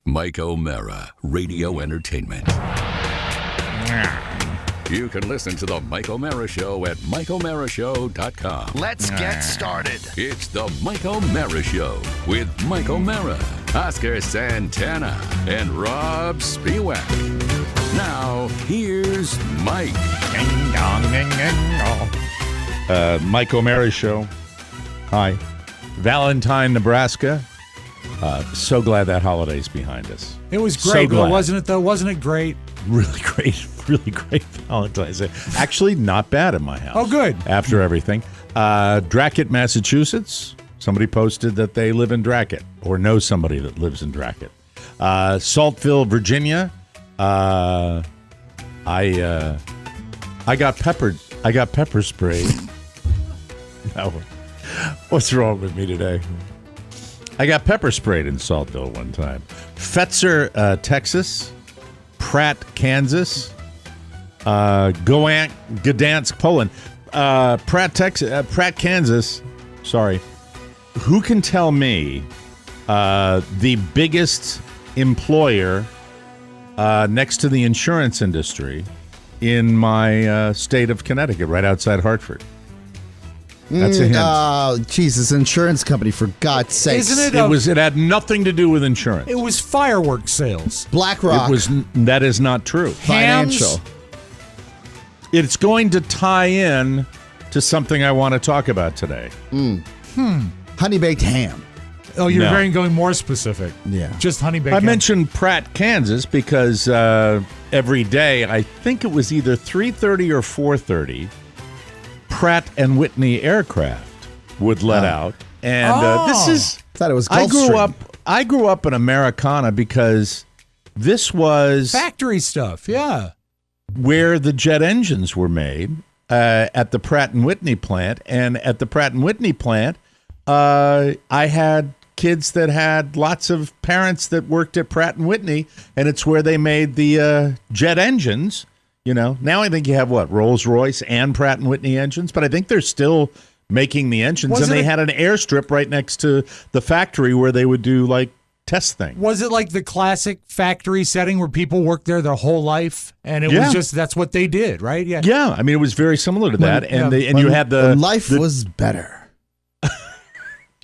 Mike O'Mara, Radio Entertainment. You can listen to the Mike O'Mara Show at MikeO'MaraShow.com. Let's get started. It's the Mike O'Mara Show with Mike O'Mara, Oscar Santana, and Rob Spiewak. Now, here's Mike. Mike O'Mara Show. Hi. Valentine, Nebraska. So glad that holiday's behind us. It was great, wasn't it, though? Wasn't it great? Really great Valentine's Day. Actually, not bad in my house. Oh, good. After everything. Dracut, Massachusetts. Somebody posted that they live in Dracut or know somebody that lives in Dracut. Saltville, Virginia. I got peppered. I got pepper sprayed. No. What's wrong with me today? I got pepper sprayed in Saltville one time. Fetzer, Texas. Pratt, Kansas. Gdansk, Poland. Pratt, Kansas. Sorry. Who can tell me the biggest employer next to the insurance industry in my state of Connecticut, right outside Hartford? That's a hint. Oh, Jesus, insurance company, for God's sake. Isn't it? It had nothing to do with insurance. It was fireworks sales. BlackRock. That is not true. Financial. It's going to tie in to something I want to talk about today. Honey-baked ham. Oh, you're going more specific. Yeah. Just honey baked I ham. mentioned Pratt, Kansas, because every day, I think it was either 3:30 or 4:30, Pratt and Whitney aircraft would let out. And this is... Thought it was Gulfstream. I grew up in Americana because this was... factory stuff, yeah. Where the jet engines were made at the Pratt and Whitney plant. And at the Pratt and Whitney plant, I had kids that had lots of parents that worked at Pratt and Whitney, and it's where they made the jet engines. You know, now I think you have Rolls-Royce and Pratt and Whitney engines, but I think they're still making the engines. And they had an airstrip right next to the factory where they would do test thing. Was it like the classic factory setting where people worked there their whole life, and it was just that's what they did, right? Yeah. Yeah, I mean it was very similar to that, you had the life was better.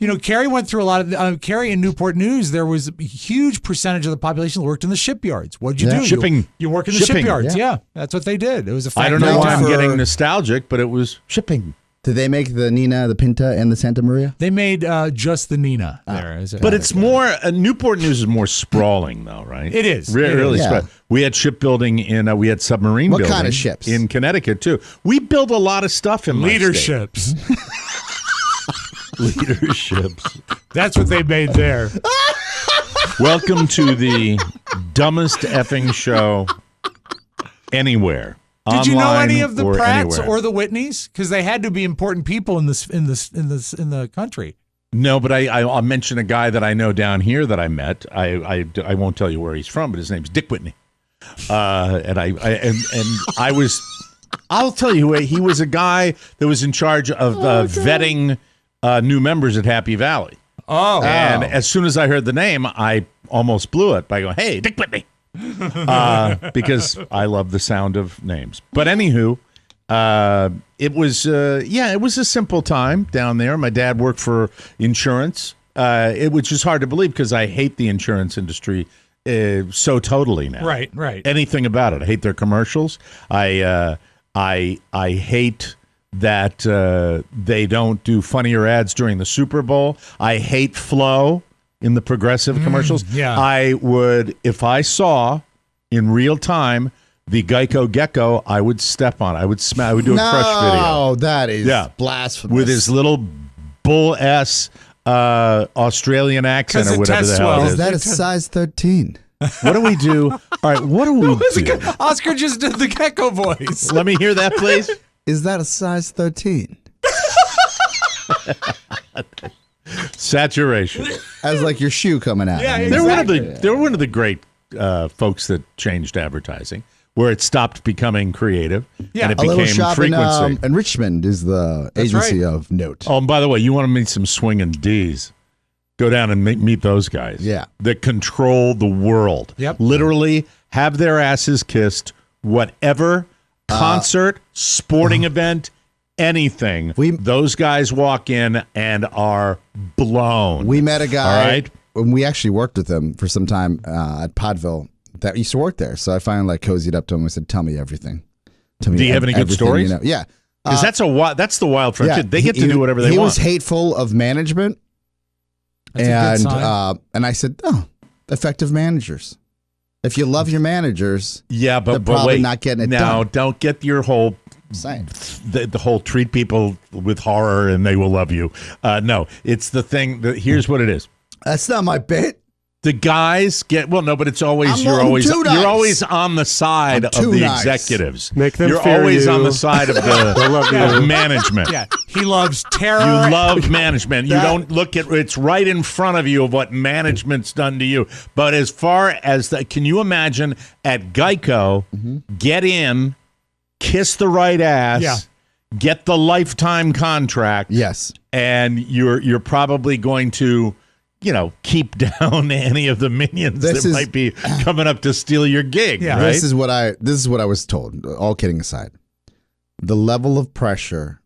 You know, Carrie went through a lot of Carrie in Newport News. There was a huge percentage of the population that worked in the shipyards. What'd you do? Shipping. You work in the shipyards. Yeah, that's what they did. It was a factory. I don't know why I'm getting nostalgic, but it was shipping. Did they make the Nina, the Pinta, and the Santa Maria? They made just the Nina there. But it's more, Newport News is more sprawling, though, right? It is. Really sprawling. We had shipbuilding we had submarine building. What kind of ships? In Connecticut, too. We built a lot of stuff in leaderships. Leaderships. That's what they made there. Welcome to the dumbest effing show anywhere. Did you know any of the Pratts anywhere. or the Whitneys? Because they had to be important people in the country. No, but I'll mention a guy that I know down here that I met. I won't tell you where he's from, but his name's Dick Whitney. And I was. I'll tell you, he was a guy that was in charge of vetting new members at Happy Valley. And as soon as I heard the name, I almost blew it by going, "Hey, Dick Whitney." Because I love the sound of names. But anywho, it was a simple time down there. My dad worked for insurance. It was just hard to believe because I hate the insurance industry so totally now. Right. Anything about it. I hate their commercials. I hate that they don't do funnier ads during the Super Bowl. I hate Flo in the Progressive commercials. Yeah. I would, if I saw in real time the Geico Gecko, I would step on it. I would do a crush video. No, that is blasphemous. With his little bull-ass Australian accent or whatever the hell it is. Is that a size 13? What do we do? All right, what do we do? Oscar just did the Gecko voice. Let me hear that, please. Is that a size 13? Saturation. As like your shoe coming out. Yeah, Exactly. They were one of the great folks that changed advertising, where it stopped becoming creative and it a little became shop frequency. in Richmond is the agency of note. Oh, and by the way, you want to meet some swinging D's. Go down and meet those guys. Yeah. That control the world. Yep. Literally have their asses kissed, whatever, concert, sporting event, anything. Those guys walk in and are blown. We met a guy. All right. When we actually worked with him for some time at Podville that used to work there. So I finally like cozied up to him and said, tell me everything. Tell me Do you have any good stories? You know. Yeah. Because that's the wild frontier. Yeah, they get to do whatever they want. He was hateful of management. That's a good sign. And I said, oh, effective managers. If you love your managers, yeah, they're but probably wait, not getting it now, done. don't get your whole Same. the whole treat people with horror and they will love you. No, it's the thing that here's what it is. That's not my bit. The guys get no, but it's always I'm you're always on the side of the executives. Make them You're fear always you. on the side of the of management. Yeah, he loves terror. You love management. You don't look at it's right in front of you of what management's done to you. But as far as can you imagine at Geico, get in, kiss the right ass, get the lifetime contract. Yes, and you're probably going to, keep down any of the minions that might be coming up to steal your gig. Yeah. Right? This is what I was told. All kidding aside, the level of pressure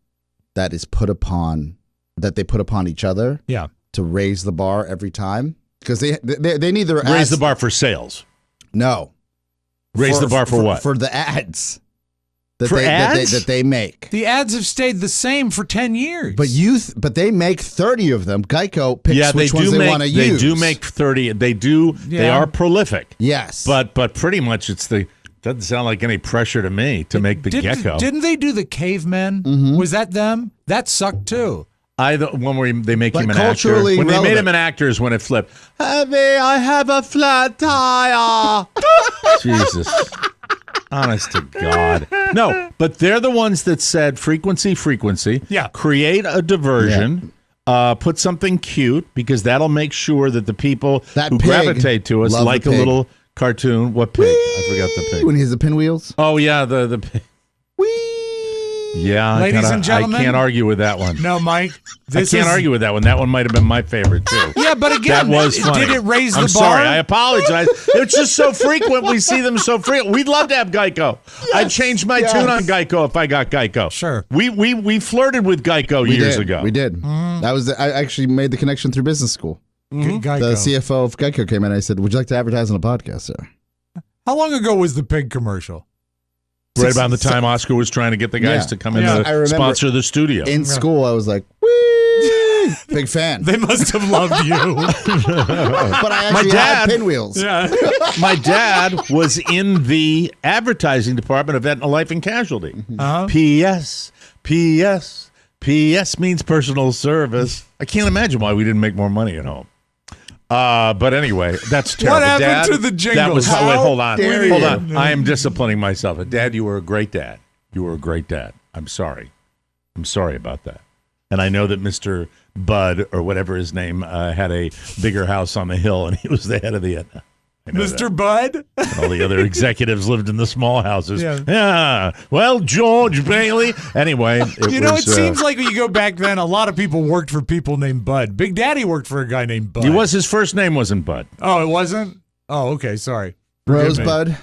that they put upon each other. Yeah. To raise the bar every time because they need their raise the bar for sales. No, raise the bar for what? For the ads. That they make. The ads have stayed the same for 10 years. But they make 30 of them. Geico picks which ones they want to use. They do make 30. They do. Yeah. They are prolific. Yes. But pretty much doesn't sound like any pressure to me to make the gecko. Didn't they do the cavemen? Was that them? That sucked too. One where they make him an actor. Culturally When relevant. they made him an actor is when it flipped. I have a flat tire. Jesus. Honest to God. No, but they're the ones that said frequency. Yeah. Create a diversion. Yeah. Put something cute because that'll make sure that the people who gravitate to us like a little cartoon. What pig? I forgot the pig. When he has the pinwheels? Oh, yeah, the pig. Yeah, ladies and gentlemen, I can't argue with that one. No, Mike, I can't argue with that one. That one might have been my favorite too. Yeah, but again, that was funny. Did it raise the bar? I'm sorry. I apologize. It's just so frequent. We see them so frequent. We'd love to have Geico. Yes, I'd change my tune on Geico if I got Geico. Sure. We flirted with Geico years ago. We did. That was I actually made the connection through business school. Geico. The CFO of Geico came in and I said, "Would you like to advertise on a podcast, sir?" How long ago was the pig commercial? Right around the time Oscar was trying to get the guys to come in to sponsor the studio. In school, I was like, "Wee!" Big fan. They must have loved you. But I actually had pinwheels. Yeah. My dad was in the advertising department of Aetna Life and Casualty. P.S. P.S. P.S. means personal service. I can't imagine why we didn't make more money at home. But anyway, that's terrible. What happened Dad, to the jingles? That was wait, hold on. Hold on. I am disciplining myself. Dad, you were a great dad. You were a great dad. I'm sorry. I'm sorry about that. And I know that Mr. Bud, or whatever his name, had a bigger house on the hill, and he was the head of the Aetna. Mr. Bud? And all the other executives lived in the small houses. Yeah. Well, George Bailey. Anyway, it seems like when you go back then, a lot of people worked for people named Bud. Big Daddy worked for a guy named Bud. His first name wasn't Bud. Oh, it wasn't? Oh, okay. Sorry. Rosebud.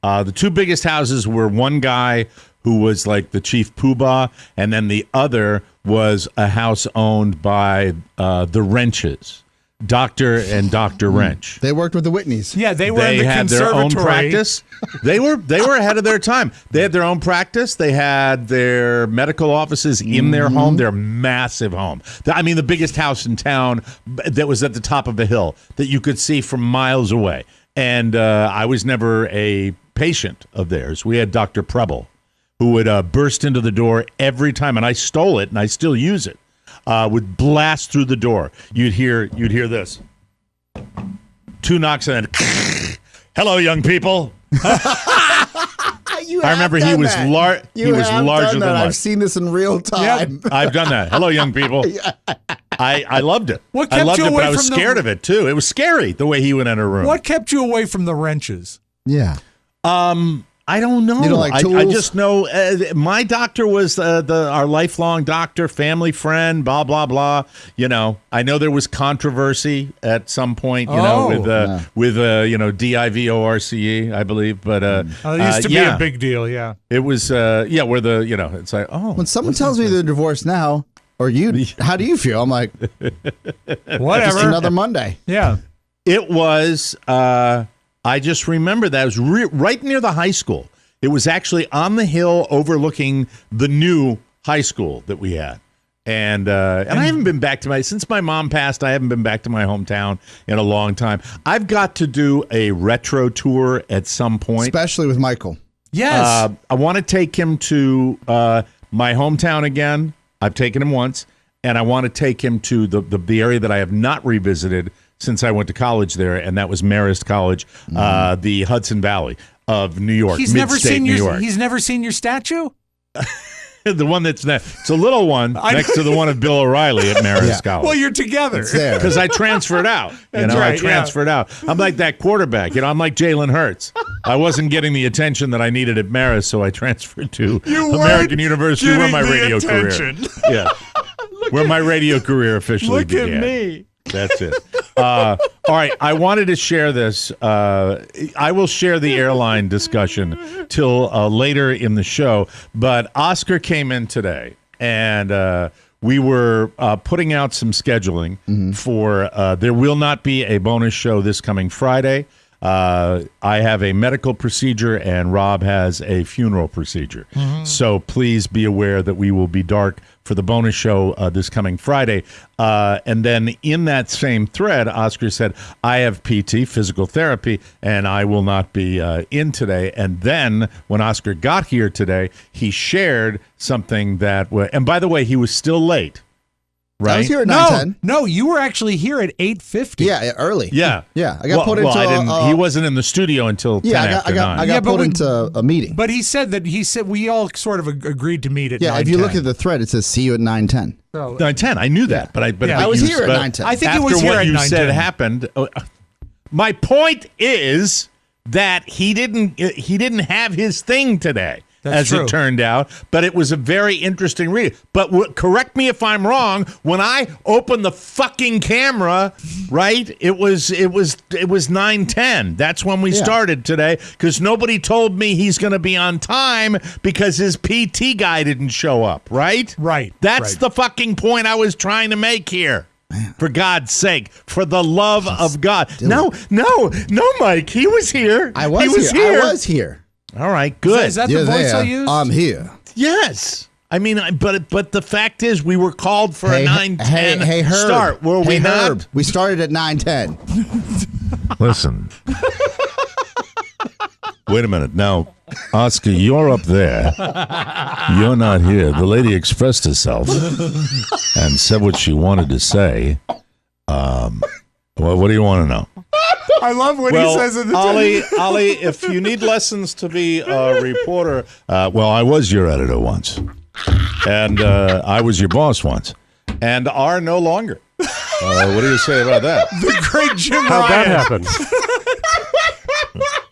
The two biggest houses were one guy who was like the chief poobah, and then the other was a house owned by the Wrenches. Dr. and Dr. Wrench. They worked with the Whitneys. Yeah, they were in the had conservatory. their own practice. They were ahead of their time. They had their own practice. They had their medical offices in their home, their massive home. I mean, the biggest house in town that was at the top of a hill that you could see from miles away. And I was never a patient of theirs. We had Dr. Preble, who would burst into the door every time, and I stole it, and I still use it. Would blast through the door. You'd hear this. 2 knocks and then, hello, young people. I remember he was larger than life. I've seen this in real time. Yep, I've done that. Hello, young people. I loved it. What I kept loved you it, away but I was from scared of it too. It was scary the way he would enter a room. What kept you away from the Wrenches? Yeah. I don't know. You don't like I tools? just know my doctor was our lifelong doctor, family friend, blah, blah, blah. You know, I know there was controversy at some point, with DIVORCE, I believe. But it used to be a big deal, yeah. It was, where it's like, When someone tells me they're divorced now, or you, how do you feel? I'm like, whatever. Just another Monday. Yeah. It was, I just remember that it was right near the high school. It was actually on the hill overlooking the new high school that we had. And I haven't been back to since my mom passed, I haven't been back to my hometown in a long time. I've got to do a retro tour at some point. Especially with Michael. Yes. I want to take him to my hometown again. I've taken him once. And I want to take him to the area that I have not revisited since I went to college there, and that was Marist College, the Hudson Valley of New York, mid-state New York. He's never seen your statue? The one that's it's a little one next to the one of Bill O'Reilly at Marist College. Well, you're together. Because I transferred out. I transferred out. I'm like that quarterback. I'm like Jalen Hurts. I wasn't getting the attention that I needed at Marist, so I transferred to American University, where my radio career. Yeah. Where my radio career officially began. Look at me. That's it. All right. I wanted to share this. I will share the airline discussion till later in the show. But Oscar came in today, and we were putting out some scheduling for there will not be a bonus show this coming Friday. I have a medical procedure and Rob has a funeral procedure. So please be aware that we will be dark for the bonus show this coming Friday. And then in that same thread, Oscar said, I have PT, physical therapy, and I will not be in today. And then when Oscar got here today, he shared something that, and by the way, he was still late. Right? I was here at 9:10. No, you were actually here at 8:50. Yeah, early. Yeah. I got put into he wasn't in the studio until 10 after 9. I got put into a meeting. But he said we all sort of agreed to meet at 9:10. Yeah, if you look at the thread, it says see you at 9:10. So, 9:10. I knew that, but I was here at 9:10. I think after it was here what at you 9:10. said happened. My point is that he didn't have his thing today. That's true. It turned out, but it was a very interesting read. But correct me if I'm wrong. When I opened the fucking camera, right? It was 9:10. That's when we started today, because nobody told me he's going to be on time because his PT guy didn't show up. Right? Right. That's the fucking point I was trying to make here. Man. For God's sake, for the love of God. No, Mike. He was here. I was here. All right, good. Is that the voice I used? I'm here. Yes. I mean, but the fact is, we were called for a 9:10 Herb. start. Were we not? Herb. We started at 9:10. Listen. Wait a minute. Now, Oscar, you're up there. You're not here. The lady expressed herself and said what she wanted to say. Well, what do you want to know? I love what he says in the Ollie, if you need lessons to be a reporter, I was your editor once, and I was your boss once, and are no longer. What do you say about that? The great Jim How'd Ryan. that happen?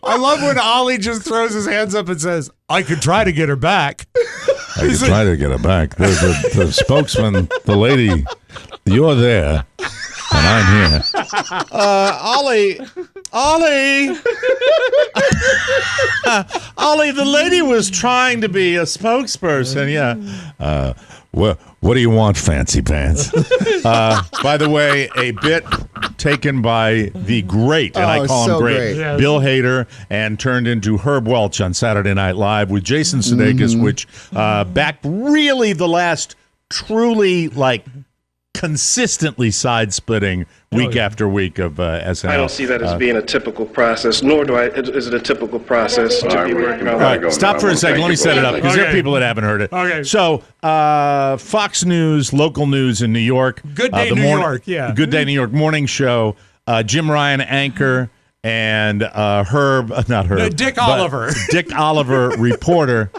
I love when Ollie just throws his hands up and says, I could try to get her back. I could try to get her back. The spokesman, the lady, you're there. And I'm here. Ollie, the lady was trying to be a spokesperson. Yeah. What do you want, fancy pants? By the way, a bit taken by the great, and I call him great, Yes. Bill Hader, and turned into Herb Welch on Saturday Night Live with Jason Sudeikis, which back really the last truly consistently side-splitting week after week of SNL. I don't see that as being a typical process, nor is it a typical process to be working on. All right, stop for a second. Let me set it up, because there are people that haven't heard it. Okay. So, Fox News, local news in New York. Good Day New York, yeah. Good Day New York morning show. Jim Ryan, anchor, and Dick Oliver. Dick Oliver, reporter.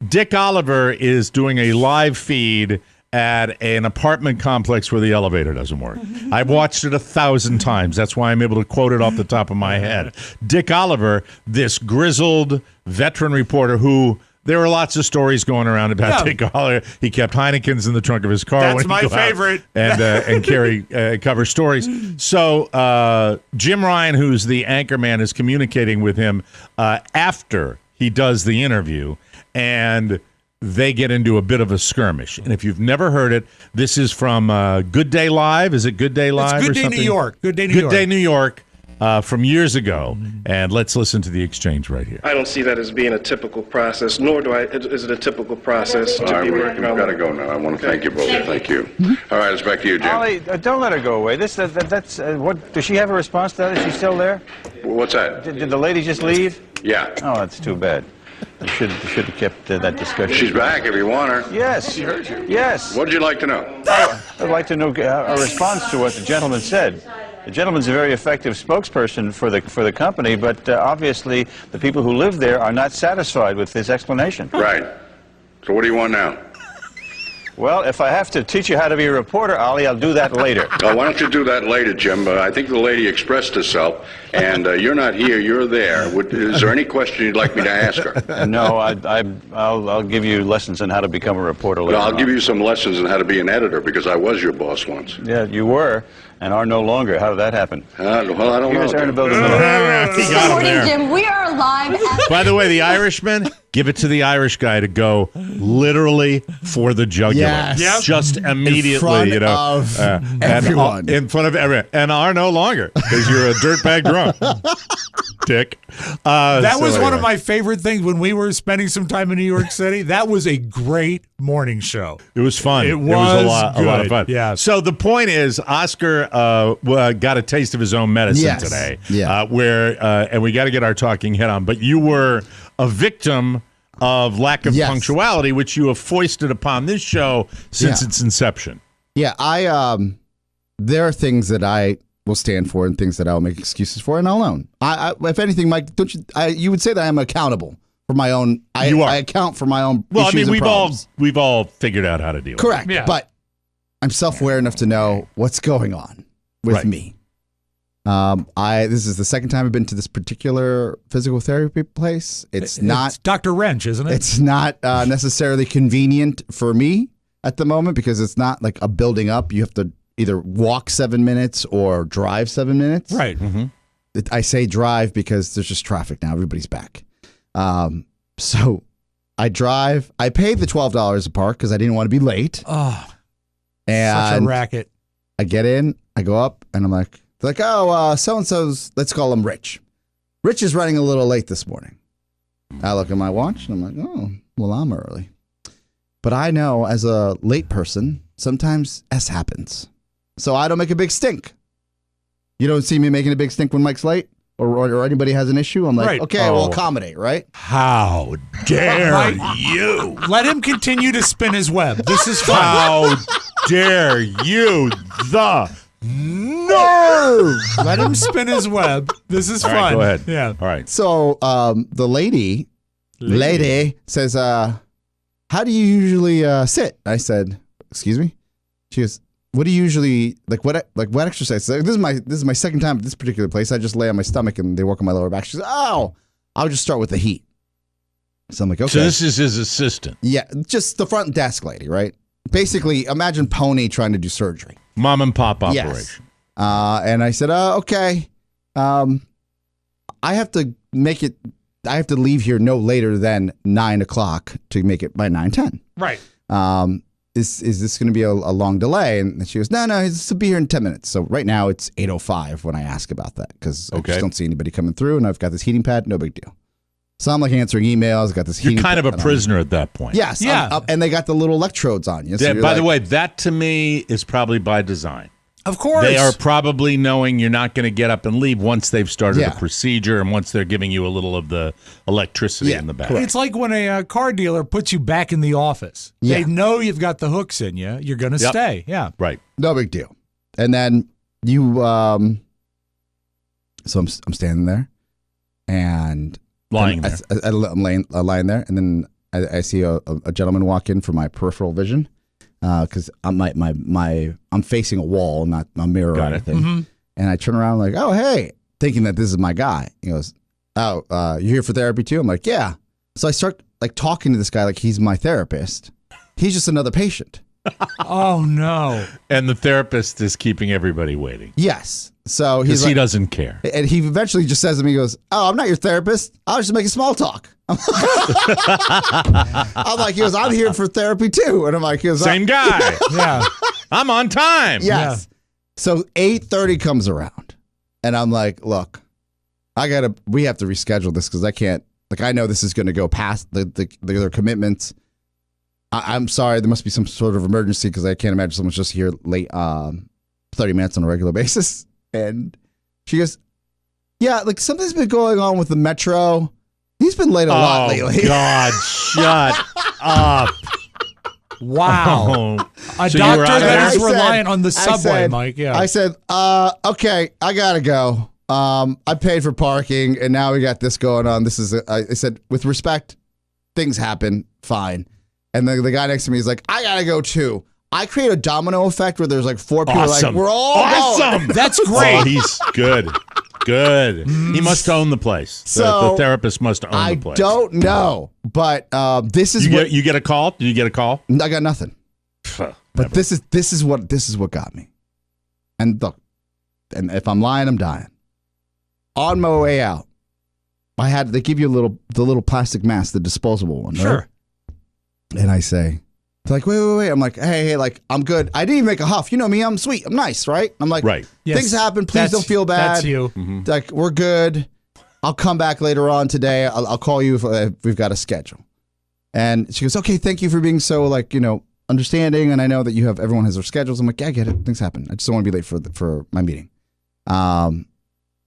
Dick Oliver is doing a live feed at an apartment complex where the elevator doesn't work. I've watched it 1,000 times. That's why I'm able to quote it off the top of my head. Dick Oliver, this grizzled veteran reporter who... There were lots of stories going around about Dick Oliver. He kept Heineken's in the trunk of his car. That's when my favorite. And carry cover stories. So Jim Ryan, who's the anchor man, is communicating with him after he does the interview, and they get into a bit of a skirmish. And if you've never heard it, this is from Good Day Live. Is it Good Day Live? It's Good or Day something? New York. Good Day New York. Good Day New York. From years ago, and let's listen to the exchange right here. I don't see that as being a typical process, nor is it a typical process to be working on. We've got to go now. I want to thank you both. Thank you. All right, it's back to you, Jim. Ollie, don't let her go away. That's what. Does she have a response to that? Is she still there? What's that? Did the lady just leave? Yeah. Oh, that's too bad. You should have kept that discussion. She's back if you want her. Yes. She heard you. Yes. What would you like to know? I'd like to know a response to what the gentleman said. The gentleman's a very effective spokesperson for the company, but obviously the people who live there are not satisfied with his explanation. Right. So what do you want now? Well, if I have to teach you how to be a reporter, Ollie, I'll do that later. Oh, why don't you do that later, Jim? I think the lady expressed herself, and you're not here, you're there. Is there any question you'd like me to ask her? No, I'll give you lessons on how to become a reporter later. Well, I'll give you some lessons on how to be an editor, because I was your boss once. Yeah, you were, and are no longer. How did that happen? Well, I don't Here's know. Annabelle Good morning, Jim. We are live at... By the way, the Irishman, give it to the Irish guy to go literally for the jugular. Yes. Yep. Just immediately, in front you know. of everyone. In front of everyone. And are no longer, because you're a dirtbag drunk. Dick. That was one of my favorite things when we were spending some time in New York City. That was a great morning show. It was fun. It was a lot of fun. Yeah. So the point is, Oscar got a taste of his own medicine today. Yeah. And we got to get our talking head on. But you were a victim of lack of punctuality, which you have foisted upon this show since its inception. Yeah, there are things that I will stand for and things that I'll make excuses for, and I'll own. If anything, Mike, don't you? You would say that I'm accountable for my own. You are. I account for my own. Well, I issues mean, and we've all figured out how to deal. Correct. with it. Yeah. But I'm self-aware enough to know what's going on with me. This is the second time I've been to this particular physical therapy place. It's Dr. Wrench, isn't it? It's not necessarily convenient for me at the moment because it's not like a building up. You have to either walk 7 minutes or drive 7 minutes. Right. Mm-hmm. I say drive because there's just traffic now. Everybody's back. So I drive. I paid the $12 a park because I didn't want to be late. Oh, and such a racket. I get in, I go up, and I'm like, oh, so-and-so's, let's call him Rich. Rich is running a little late this morning. I look at my watch, and I'm like, oh, well, I'm early. But I know as a late person, sometimes S happens. So I don't make a big stink. You don't see me making a big stink when Mike's late or anybody has an issue. I'm like, Right. okay, we'll accommodate, right? How dare you? Let him continue to spin his web. This is fun. How dare you? The nerve! Let him spin his web. This is All fun. right, go ahead. Yeah. All right. So the lady says, how do you usually sit? I said, excuse me? She goes, what do you usually what exercise? This is my second time at this particular place. I just lay on my stomach and they work on my lower back. She says, oh, I'll just start with the heat. So I'm like, okay. So this is his assistant. Yeah, just the front desk lady, right? Basically, imagine Pony trying to do surgery. Mom and pop operation. Yes. And I said, okay. I have to leave here no later than 9 o'clock to make it by 9:10. Right. Is this going to be a long delay? And she goes, no, this will be here in 10 minutes. So right now it's 8:05 when I ask about that because I just don't see anybody coming through, and I've got this heating pad, no big deal. So I'm like answering emails. I've got this heating You're kind of a pad prisoner at that point. Yes. Yeah. And they got the little electrodes on you. So Yeah, you're by the like- way, that to me is probably by design. Of course. They are probably knowing you're not going to get up and leave once they've started Yeah. the procedure and once they're giving you a little of the electricity in the back. It's like when a car dealer puts you back in the office. Yeah. They know you've got the hooks in you. You're going to Yep. stay. Yeah. Right. No big deal. And then you, so I'm standing there, and Lying there. I'm lying there, and then I see a gentleman walk in for my peripheral vision, because I'm facing a wall, not a mirror or anything. And I turn around like, oh, hey, thinking that this is my guy. He goes, oh, you here for therapy too? I'm like, yeah. So I start like talking to this guy like he's my therapist. He's just another patient. Oh, no. And the therapist is keeping everybody waiting. Yes. So he's Because he doesn't care. And he eventually just says to me, he goes, oh, I'm not your therapist. I was just making small talk. I'm like, he goes, I'm here for therapy too. And I'm like, he goes, Same guy. Yeah. I'm on time. Yes. So 8:30 comes around, and I'm like, look, we have to reschedule this because I can't, like, I know this is going to go past their commitments. I'm sorry, there must be some sort of emergency because I can't imagine someone's just here late 30 minutes on a regular basis. And she goes, yeah, like something's been going on with the Metro. He's been late a lot lately. God, shut up. Wow. Oh. A So you were doctor out of that there? is reliant on the subway, Mike. Yeah. I said, okay, I got to go. I paid for parking, and now we got this going on. This is, I said, with respect, things happen, fine. And the guy next to me is like, I got to go too. I create a domino effect where there's like 4 people like, we're all going. That's great. Oh, he's good. Good. He must own the place. The therapist must own the place. I don't know, but this is you get a call? Did you get a call? I got nothing. But this is what got me. And look, and if I'm lying, I'm dying. On my way out, they give you the little plastic mask, the disposable one, right? Sure. And I say, they're like, wait. I'm like, hey, like, I'm good. I didn't even make a huff. You know me, I'm sweet. I'm nice, right? I'm like, right. Things happen. Please don't feel bad. That's you. Mm-hmm. Like, we're good. I'll come back later on today. I'll call you if we've got a schedule. And she goes, okay, thank you for being so, like, understanding. And I know that everyone has their schedules. I'm like, yeah, I get it. Things happen. I just don't want to be late for my meeting.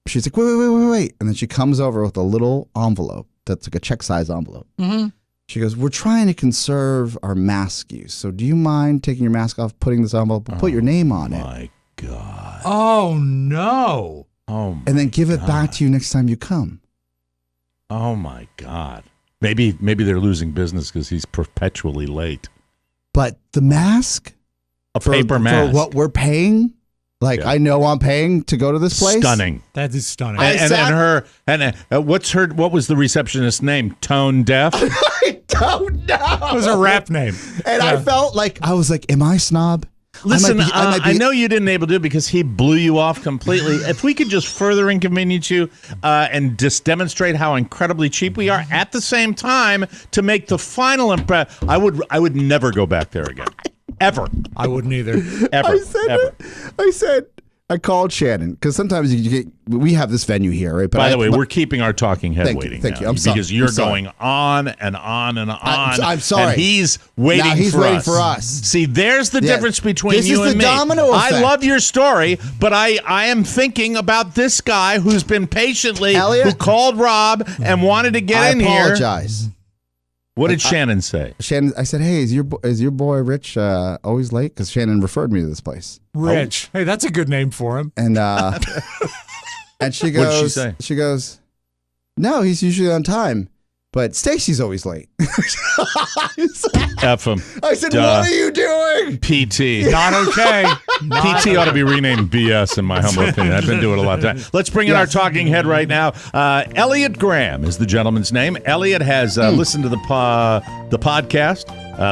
She's like, wait. And then she comes over with a little envelope that's like a check size envelope. Mm-hmm. She goes, we're trying to conserve our mask use. So do you mind taking your mask off, putting this envelope, put your name on it? My God. Oh, no. Oh, and then give it back to you next time you come. Oh, my God. Maybe they're losing business because he's perpetually late. But the mask? Paper mask. For what we're paying? Like, yeah. I know I'm paying to go to this place. Stunning. That is stunning. What was the receptionist's name? Tone Deaf? I don't know. It was a rap name. And I felt like, I was like, am I snob? Listen, I know you didn't able to do it because he blew you off completely. If we could just further inconvenience you and just demonstrate how incredibly cheap we are at the same time to make the final impression, I would never go back there again. Ever. I wouldn't either. Ever. I called Shannon because sometimes we have this venue here, right? But by the way, we're keeping our talking head waiting. Thank you. Because you're going on and on and on. I'm sorry. And he's waiting for us. See, there's the difference between you and me. This is the domino effect. I love your story, but I am thinking about this guy who's been patiently, who called Rob and wanted to get in here. I apologize. What did Shannon say? Shannon, I said, hey, is your boy Rich always late? Because Shannon referred me to this place. Rich. Hey, that's a good name for him. And and she goes, what did she say? She goes, no, he's usually on time, but Stacy's always late. F him. I said, what are you doing? PT. Not okay. PT ought to be renamed BS in my humble opinion. I've been doing it a lot of time. Let's bring in our talking head right now. Elliot Graham is the gentleman's name. Elliot has listened to the podcast,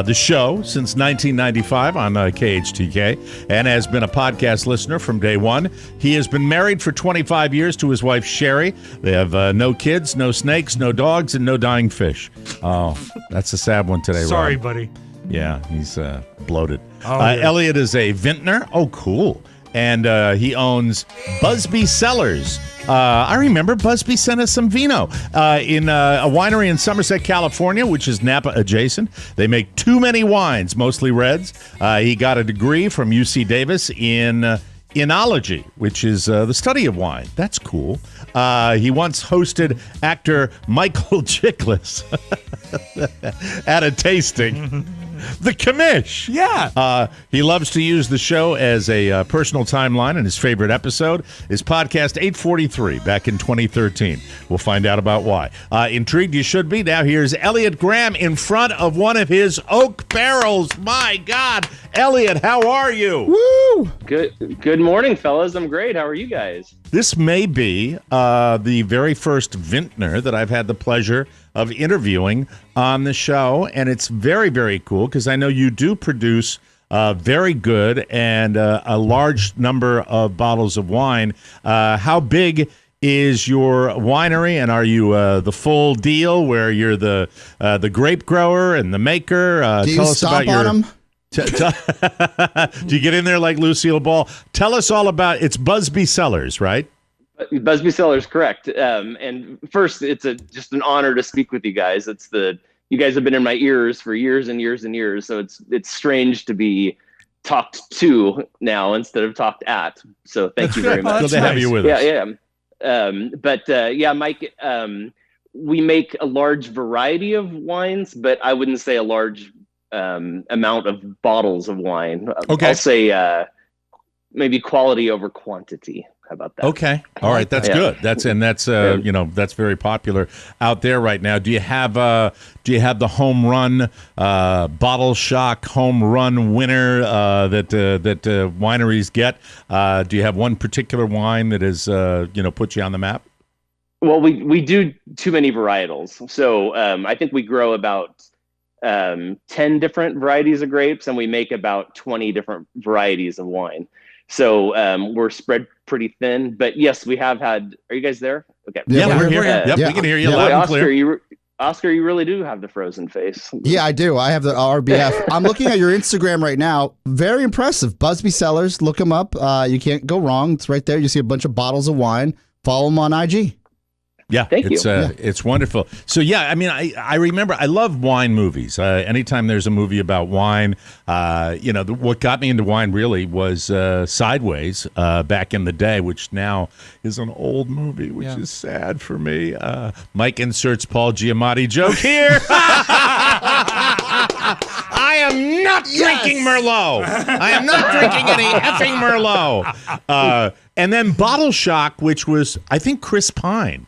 the show, since 1995 on KHTK, and has been a podcast listener from day one. He has been married for 25 years to his wife, Sherry. They have no kids, no snakes, no dogs, and no dying fish. Oh, that's a sad one today, Sorry, Rob. buddy. Yeah, he's bloated. Oh, yeah. Elliot is a vintner. Oh, cool. And he owns Busby Cellars. I remember Busby sent us some vino in a winery in Somerset, California, which is Napa adjacent. They make too many wines, mostly reds. He got a degree from UC Davis in enology, which is the study of wine. That's cool. He once hosted actor Michael Chiklis at a tasting. The commish. Yeah. He loves to use the show as a personal timeline, and his favorite episode is podcast 843 back in 2013, We'll find out about why. Intrigued you should be. Now here's Elliot Graham in front of one of his oak barrels. My God. Elliot, how are you? Woo! Good morning, fellas. I'm great. How are you guys? This may be the very first vintner that I've had the pleasure of interviewing on the show, and it's very, very cool because I know you do produce very good and a large number of bottles of wine. How big is your winery, and are you the full deal where you're the grape grower and the maker? Do you tell us stomp about on them? Do you get in there like Lucille Ball? Tell us all about it's Busby Cellars, right? Busby Cellars, correct. And first, it's just an honor to speak with you guys. You guys have been in my ears for years and years and years, so it's strange to be talked to now instead of talked at. So thank you very much. Good to have you with us. Yeah. Mike, we make a large variety of wines, but I wouldn't say a large amount of bottles of wine. Okay. I'll say maybe quality over quantity. How about that? Okay. All right. That's good. That's that's very popular out there right now. Do you have the home run bottle shock home run winner that wineries get? Do you have one particular wine that has put you on the map? Well, we do too many varietals. So I think we grow about 10 different varieties of grapes, and we make about 20 different varieties of wine. So we're spread pretty thin, but yes, we have had. Are you guys there? Okay. Yeah, we're here. Yep, we can hear you loud and clear. Oscar, you really do have the frozen face. Yeah, I do. I have the RBF. I'm looking at your Instagram right now. Very impressive. Busby Cellars. Look them up. You can't go wrong. It's right there. You see a bunch of bottles of wine. Follow them on IG. Yeah, Thank you. It's wonderful. So yeah, I mean, I remember I love wine movies. Anytime there's a movie about wine, what got me into wine really was Sideways back in the day, which now is an old movie, which is sad for me. Mike inserts Paul Giamatti joke here. I am not drinking Merlot. I am not drinking any effing Merlot. And then Bottle Shock, which was I think Chris Pine.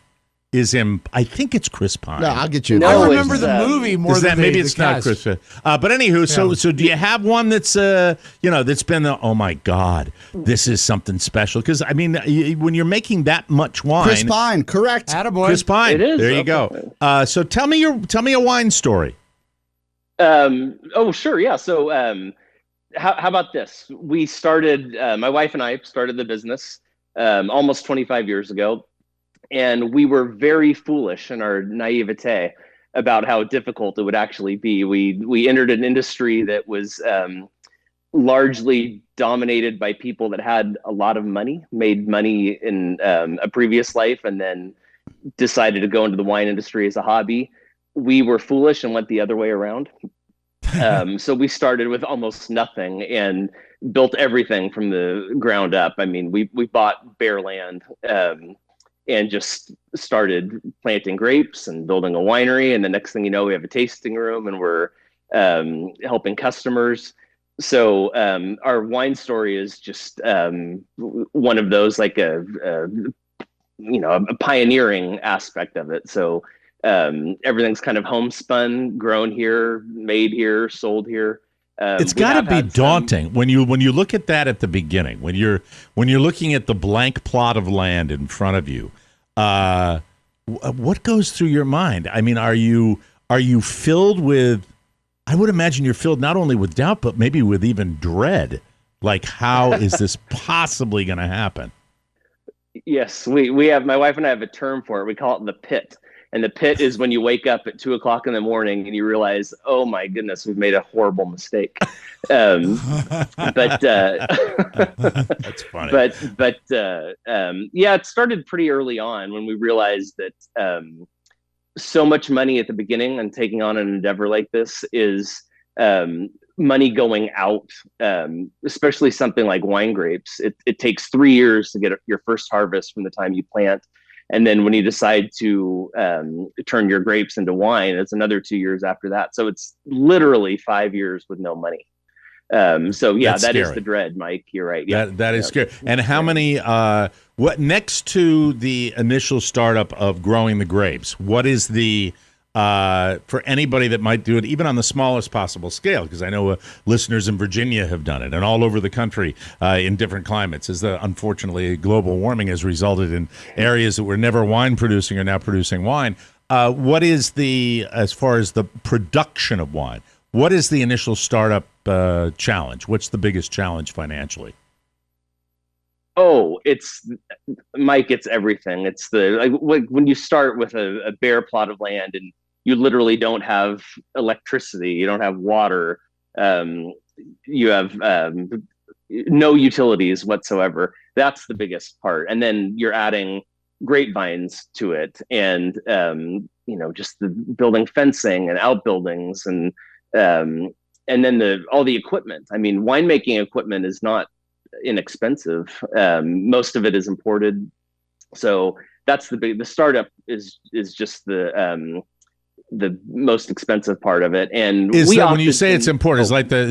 I think it's Chris Pine. No, I'll get you. I remember the movie more than maybe the it's not cast. Chris. But anywho, so do you have one that's that's been oh my God, this is something special? Because I mean, when you're making that much wine, Chris Pine, correct? Attaboy. Chris Pine. It is. There you go. So tell me a wine story. Oh, sure. Yeah. So how about this? We started. My wife and I started the business almost 25 years ago. And we were very foolish in our naivete about how difficult it would actually be. We entered an industry that was largely dominated by people that had a lot of money, made money in a previous life, and then decided to go into the wine industry as a hobby. We were foolish and went the other way around. So we started with almost nothing and built everything from the ground up. I mean, we bought bare land. And just started planting grapes and building a winery. And the next thing you know, we have a tasting room and we're helping customers. So our wine story is just one of those, like a pioneering aspect of it. So everything's kind of homespun, grown here, made here, sold here. It's got to be daunting when you look at that at the beginning. When you're looking at the blank plot of land in front of you, what goes through your mind? I mean, are you filled with? I would imagine you're filled not only with doubt, but maybe with even dread. Like, how is this possibly going to happen? Yes, we have. My wife and I have a term for it. We call it the pit. And the pit is when you wake up at 2:00 in the morning and you realize, oh my goodness, we've made a horrible mistake. But that's funny. It started pretty early on when we realized that so much money at the beginning and taking on an endeavor like this is money going out, especially something like wine grapes. It takes 3 years to get your first harvest from the time you plant. And then when you decide to turn your grapes into wine, it's another 2 years after that. So it's literally 5 years with no money. That is the dread, Mike. You're right. Yeah. That is scary. And how many, What next to the initial startup of growing the grapes? What is the for anybody that might do it, even on the smallest possible scale? Because I know listeners in Virginia have done it, and all over the country in different climates. As unfortunately global warming has resulted in areas that were never wine producing are now producing wine. What is as far as the production of wine? What is the initial startup challenge? What's the biggest challenge financially? Oh, it's Mike. It's everything. It's when you start with a bare plot of land and you literally don't have electricity, you don't have water, you have no utilities whatsoever. That's the biggest part. And then you're adding grapevines to it, and just the building fencing and outbuildings, and then all the equipment. I mean, winemaking equipment is not inexpensive. Most of it is imported, so that's the startup is just the most expensive part of it. And when you say it's imported, is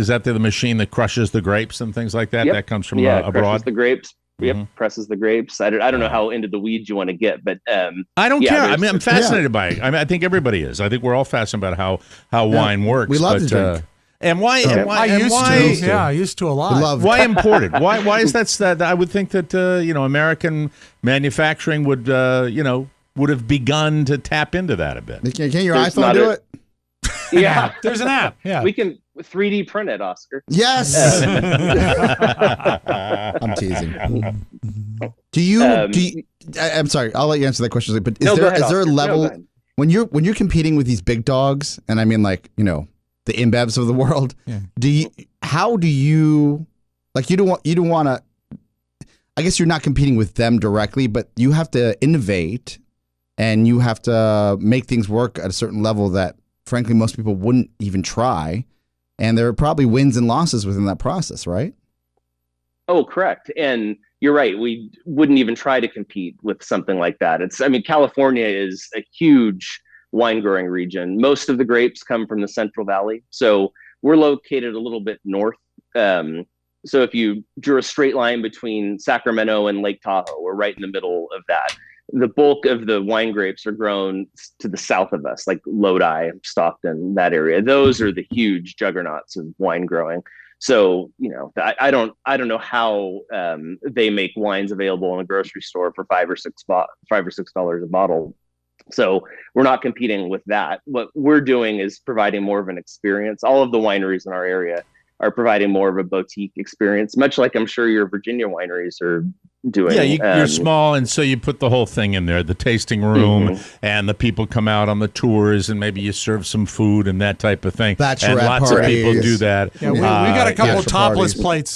that the machine that crushes the grapes and things like that? Yep. That comes from abroad. Crushes the grapes. Yep, presses the grapes. I don't know how into the weeds you want to get, but I don't care. I mean, I'm fascinated by it. I mean, I think everybody is. I think we're all fascinated about how wine works. We love to drink. And why? I used to a lot. Why imported? Why is that? I would think that American manufacturing would have begun to tap into that a bit. Can your iPhone do it? Yeah, there's an app. Yeah, we can 3D print it, Oscar. Yes. I'm teasing. Do you? I'm sorry. I'll let you answer that question. But is there a level when you're competing with these big dogs? And I mean, the InBevs of the world. Yeah. How do you you don't want to? I guess you're not competing with them directly, but you have to innovate, and you have to make things work at a certain level that, frankly, most people wouldn't even try. And there are probably wins and losses within that process, right? Oh, correct. And you're right. We wouldn't even try to compete with something like that. California is a huge wine growing region. Most of the grapes come from the Central Valley. So we're located a little bit north. So if you drew a straight line between Sacramento and Lake Tahoe, we're right in the middle of that. The bulk of the wine grapes are grown to the south of us, like Lodi, Stockton, that area. Those are the huge juggernauts of wine growing. So, I don't know how they make wines available in a grocery store for $5 or $6 a bottle. So we're not competing with that. What we're doing is providing more of an experience. All of the wineries in our area are providing more of a boutique experience, much like I'm sure your Virginia wineries are doing. Yeah, you're small, and so you put the whole thing in there, the tasting room, and the people come out on the tours, and maybe you serve some food and that type of thing. And lots of people do that. Yeah, we got a couple topless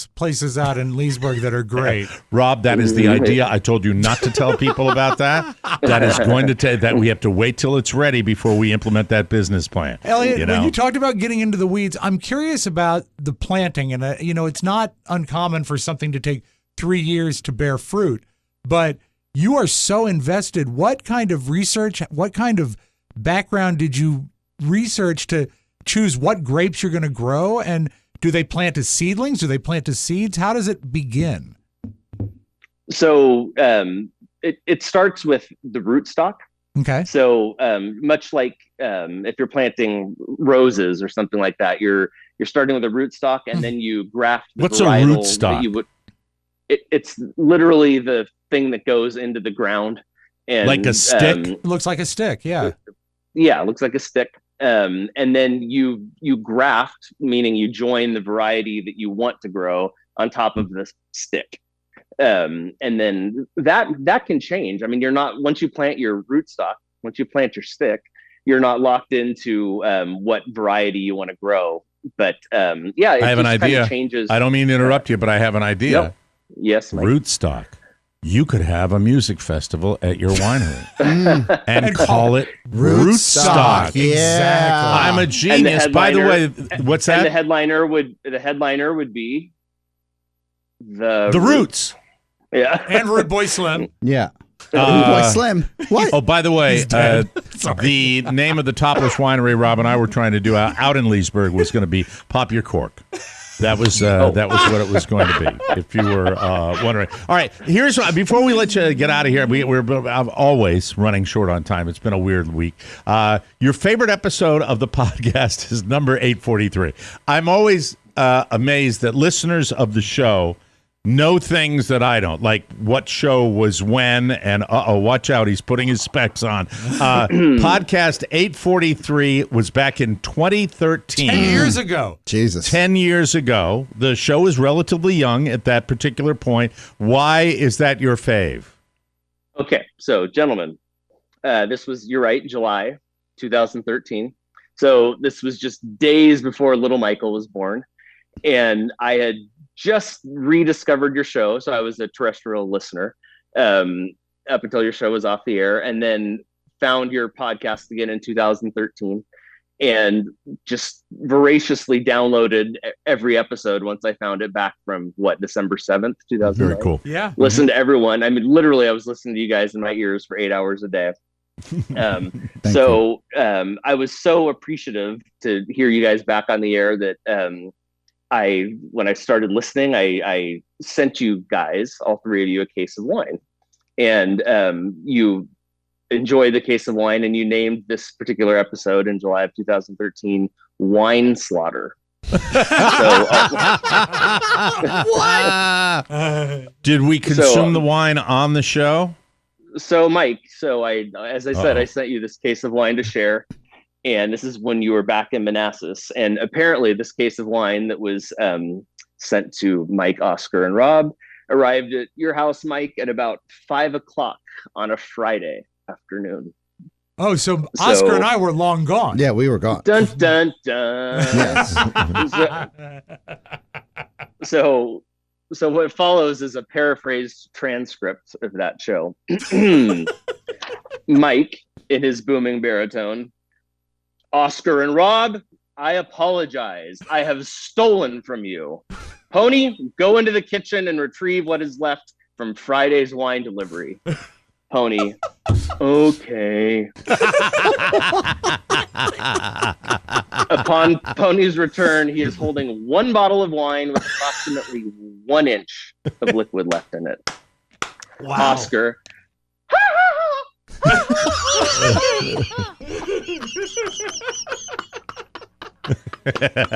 places out in Leesburg that are great. Rob, that is the idea. I told you not to tell people about that. That is going to take that we have to wait till it's ready before we implement that business plan. Elliot, when you talked about getting into the weeds, I'm curious about the planting, and it's not uncommon for something to take 3 years to bear fruit, but you are so invested. What kind of research, what kind of background did you research to choose what grapes you're going to grow? And do they plant as seedlings? Do they plant as seeds? How does it begin? So it starts with the rootstock. Okay. So much like if you're planting roses or something like that, you're starting with a rootstock, and then you graft the What's a varietal rootstock? that you would. It's literally the thing that goes into the ground, and like a stick. It looks like a stick. Yeah. Yeah, it looks like a stick. And then you graft, meaning you join the variety that you want to grow on top of the stick. And then that can change. I mean, you're not, once you plant your rootstock, once you plant your stick, you're not locked into what variety you want to grow. But I have an idea. Changes. I don't mean to interrupt you, but I have an idea. Yep. Yes, Mike. Rootstock. You could have a music festival at your winery and call it Rootstock. Yeah. Exactly. I'm a genius. By the way, what's that? And the headliner would be the Roots. Yeah. And Rude Boy Slim. Yeah. Boy Slim. What? Oh, by the way, the name of the topless winery Rob and I were trying to do out in Leesburg was going to be Pop Your Cork. That was what it was going to be, if you were wondering. All right, here's what, before we let you get out of here, we're always running short on time. It's been a weird week. Your favorite episode of the podcast is number 843. I'm always amazed that listeners of the show know things that I don't, like what show was when, and watch out, he's putting his specs on. Podcast 843 was back in 2013. 10 years ago. Jesus. 10 years ago. The show is relatively young at that particular point. Why is that your fave? Okay, so gentlemen, this was, you're right, July 2013. So this was just days before little Michael was born. And I had just rediscovered your show. So I was a terrestrial listener up until your show was off the air, and then found your podcast again in 2013 and just voraciously downloaded every episode once I found it back from December 7th, 2009. Very cool. Yeah. Listened to everyone. I mean, literally I was listening to you guys in my ears for 8 hours a day. I was so appreciative to hear you guys back on the air that when I started listening, I sent you guys, all three of you, a case of wine, and you enjoyed the case of wine, and you named this particular episode in July of 2013 Wine Slaughter. Did we consume the wine on the show? So Mike, as I said, I sent you this case of wine to share. And this is when you were back in Manassas. And apparently this case of wine that was sent to Mike, Oscar, and Rob arrived at your house, Mike, at about 5 o'clock on a Friday afternoon. Oh, so Oscar and I were long gone. Yeah, we were gone. Dun, dun, dun. Yes. So what follows is a paraphrased transcript of that show. Mike, in his booming baritone: Oscar and Rob, I apologize. I have stolen from you. Pony, go into the kitchen and retrieve what is left from Friday's wine delivery. Pony, okay. Upon Pony's return, he is holding one bottle of wine with approximately 1 inch of liquid left in it. Wow. Oscar,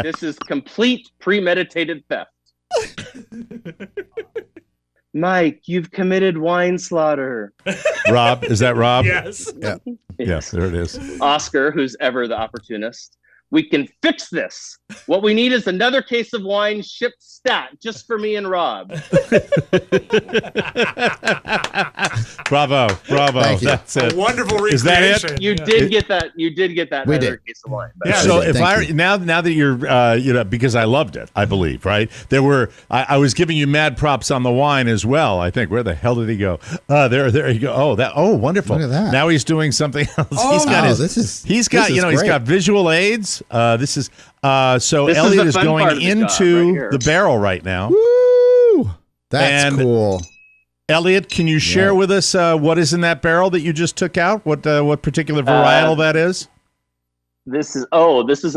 this is complete premeditated theft. Mike, you've committed wine slaughter. Rob, is that Rob? Yes. Yeah. Yes, there it is. Oscar, who's ever the opportunist: we can fix this. What we need is another case of wine shipped stat just for me and Rob. Bravo. Thank you. That's it. A wonderful recreation. Is that it? You did get that. You did get that We other did. case of wine. Yeah. So Thank if you. now that you're because I loved it, I believe, right? There were I was giving you mad props on the wine as well. I think, where the hell did he go? There you go. Wonderful. Look at that. Now he's doing something else. Oh, he's got this is he's great. got visual aids. This is so This is Elliot the is fun part going of the job into right here. the barrel right now. Woo! That's And- cool. Elliot, can you share with us what is in that barrel that you just took out? What particular varietal that is? This is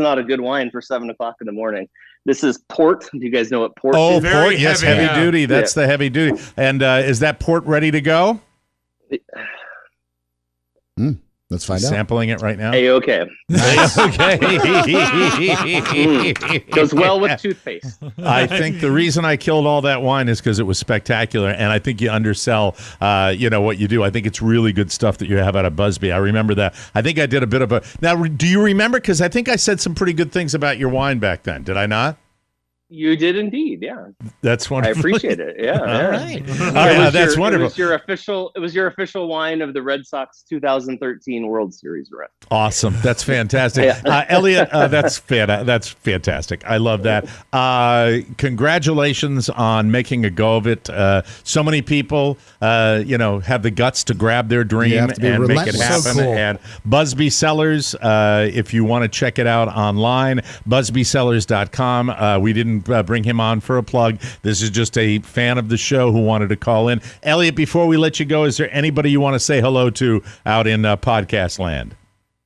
not a good wine for 7 o'clock in the morning. This is port. Do you guys know what port Oh, is? Very port, yes, heavy, heavy yeah. duty. That's the heavy duty. And is that port ready to go? Let's find out. Sampling it right now. A-okay. Okay. Goes well with toothpaste. I think the reason I killed all that wine is because it was spectacular, and I think you undersell, what you do. I think it's really good stuff that you have out of Busby. I remember that. I think I did a bit of a. Now, do you remember? Because I think I said some pretty good things about your wine back then. Did I not? You did indeed, yeah. That's wonderful. I appreciate it. Yeah. All yeah. right. All right. That's wonderful. It was your official wine of the Red Sox 2013 World Series run. Awesome. That's fantastic. Yeah. Elliot, that's fantastic. I love that. Congratulations on making a go of it. So many people, have the guts to grab their dream You have to be and make it relentless. happen. So cool. And Busby Cellars, if you want to check it out online, busbysellers.com. We didn't bring him on for a plug. This is just a fan of the show who wanted to call in. Elliot, before we let you go, is there anybody you want to say hello to out in podcast land?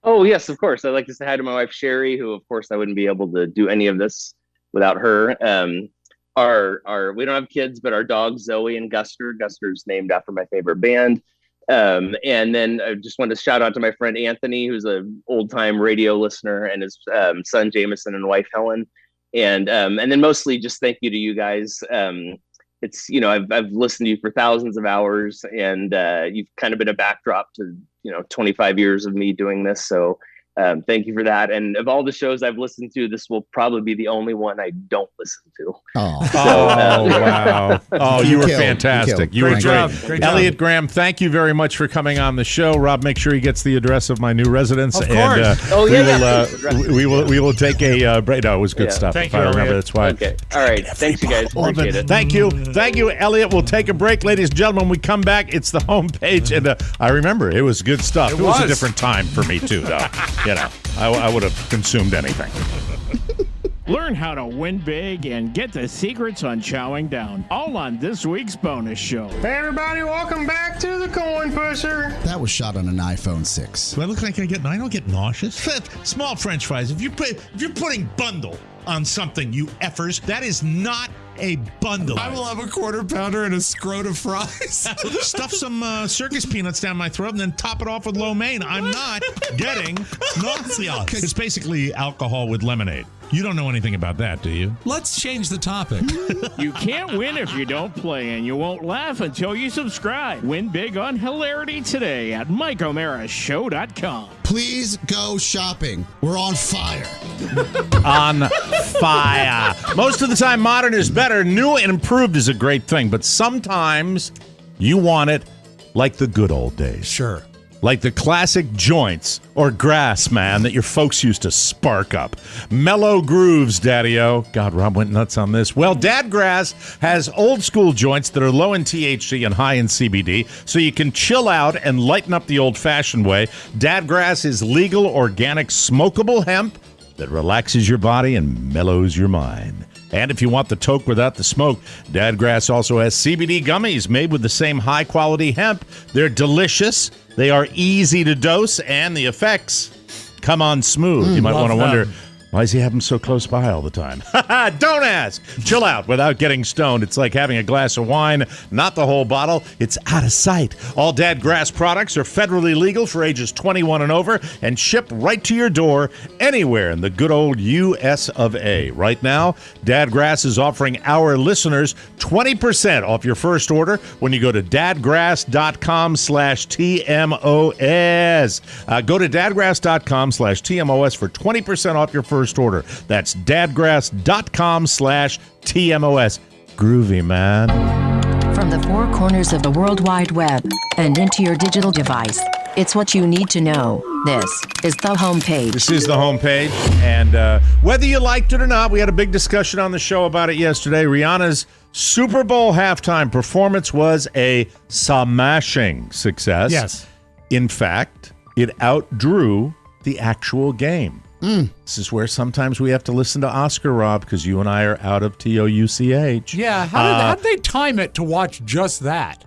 Oh, yes, of course. I'd like to say hi to my wife, Sherry, who, of course, I wouldn't be able to do any of this without her. Our we don't have kids, but our dogs Zoe and Guster. Guster's named after my favorite band. And then I just wanted to shout out to my friend Anthony, who's an old time radio listener, and his son Jameson and wife Helen. And then mostly just thank you to you guys. It's, you know, I've listened to you for thousands of hours, and you've kind of been a backdrop to, 25 years of me doing this. So thank you for that. And of all the shows I've listened to, this will probably be the only one I don't listen to. Oh, wow. Oh, you were fantastic. You were great. Elliot Graham, thank you very much for coming on the show. Rob, make sure he gets the address of my new residence. Of course. And we will take a break. No, it was good stuff. Thank you, I remember, that's why. Okay. All right. Thanks, you guys. Appreciate it. Thank you. Thank you, Elliot. We'll take a break. Ladies and gentlemen, when we come back, it's the homepage. And I remember it was good stuff. It was a different time for me, too, though. I would have consumed anything. Learn how to win big and get the secrets on chowing down. All on this week's bonus show. Hey everybody, welcome back to the Coin Pusher. That was shot on an iPhone 6. Do I look like I don't get nauseous? Small French fries. If you're putting bundle on something, you effers, that is not a bundle. I will have a quarter pounder and a scrote of fries. Stuff some circus peanuts down my throat and then top it off with lo mein. I'm not getting nausea. It's basically alcohol with lemonade. You don't know anything about that, do you? Let's change the topic. You can't win if you don't play, and you won't laugh until you subscribe. Win big on hilarity today at MikeO'MaraShow.com. Please go shopping. We're on fire. On fire. Most of the time, modern is better. New and improved is a great thing, but sometimes you want it like the good old days. Sure. Like the classic joints or grass, man, that your folks used to spark up. Mellow grooves, Daddy-O. God, Rob went nuts on this. Well, Dad Grass has old school joints that are low in THC and high in CBD, so you can chill out and lighten up the old-fashioned way. Dad Grass is legal, organic, smokable hemp that relaxes your body and mellows your mind. And if you want the toke without the smoke, Dad Grass also has CBD gummies made with the same high-quality hemp. They're delicious, they are easy to dose, and the effects come on smooth. You might want to wonder, why does he have them so close by all the time? Don't ask. Chill out without getting stoned. It's like having a glass of wine, not the whole bottle. It's out of sight. All Dad Grass products are federally legal for ages 21 and over and ship right to your door anywhere in the good old U.S. of A. Right now, Dad Grass is offering our listeners 20% off your first order when you go to dadgrass.com/TMOS. Go to dadgrass.com/TMOS for 20% off your first order. That's dadgrass.com/TMOS. Groovy, man. From the four corners of the World Wide Web and into your digital device, it's what you need to know. This is the homepage. This is the homepage, and whether you liked it or not, we had a big discussion on the show about it yesterday. Rihanna's Super Bowl halftime performance was a smashing success. Yes. In fact, it outdrew the actual game. This is where sometimes we have to listen to Oscar, Rob, because you and I are out of TOUCH. Yeah, how did they time it to watch just that?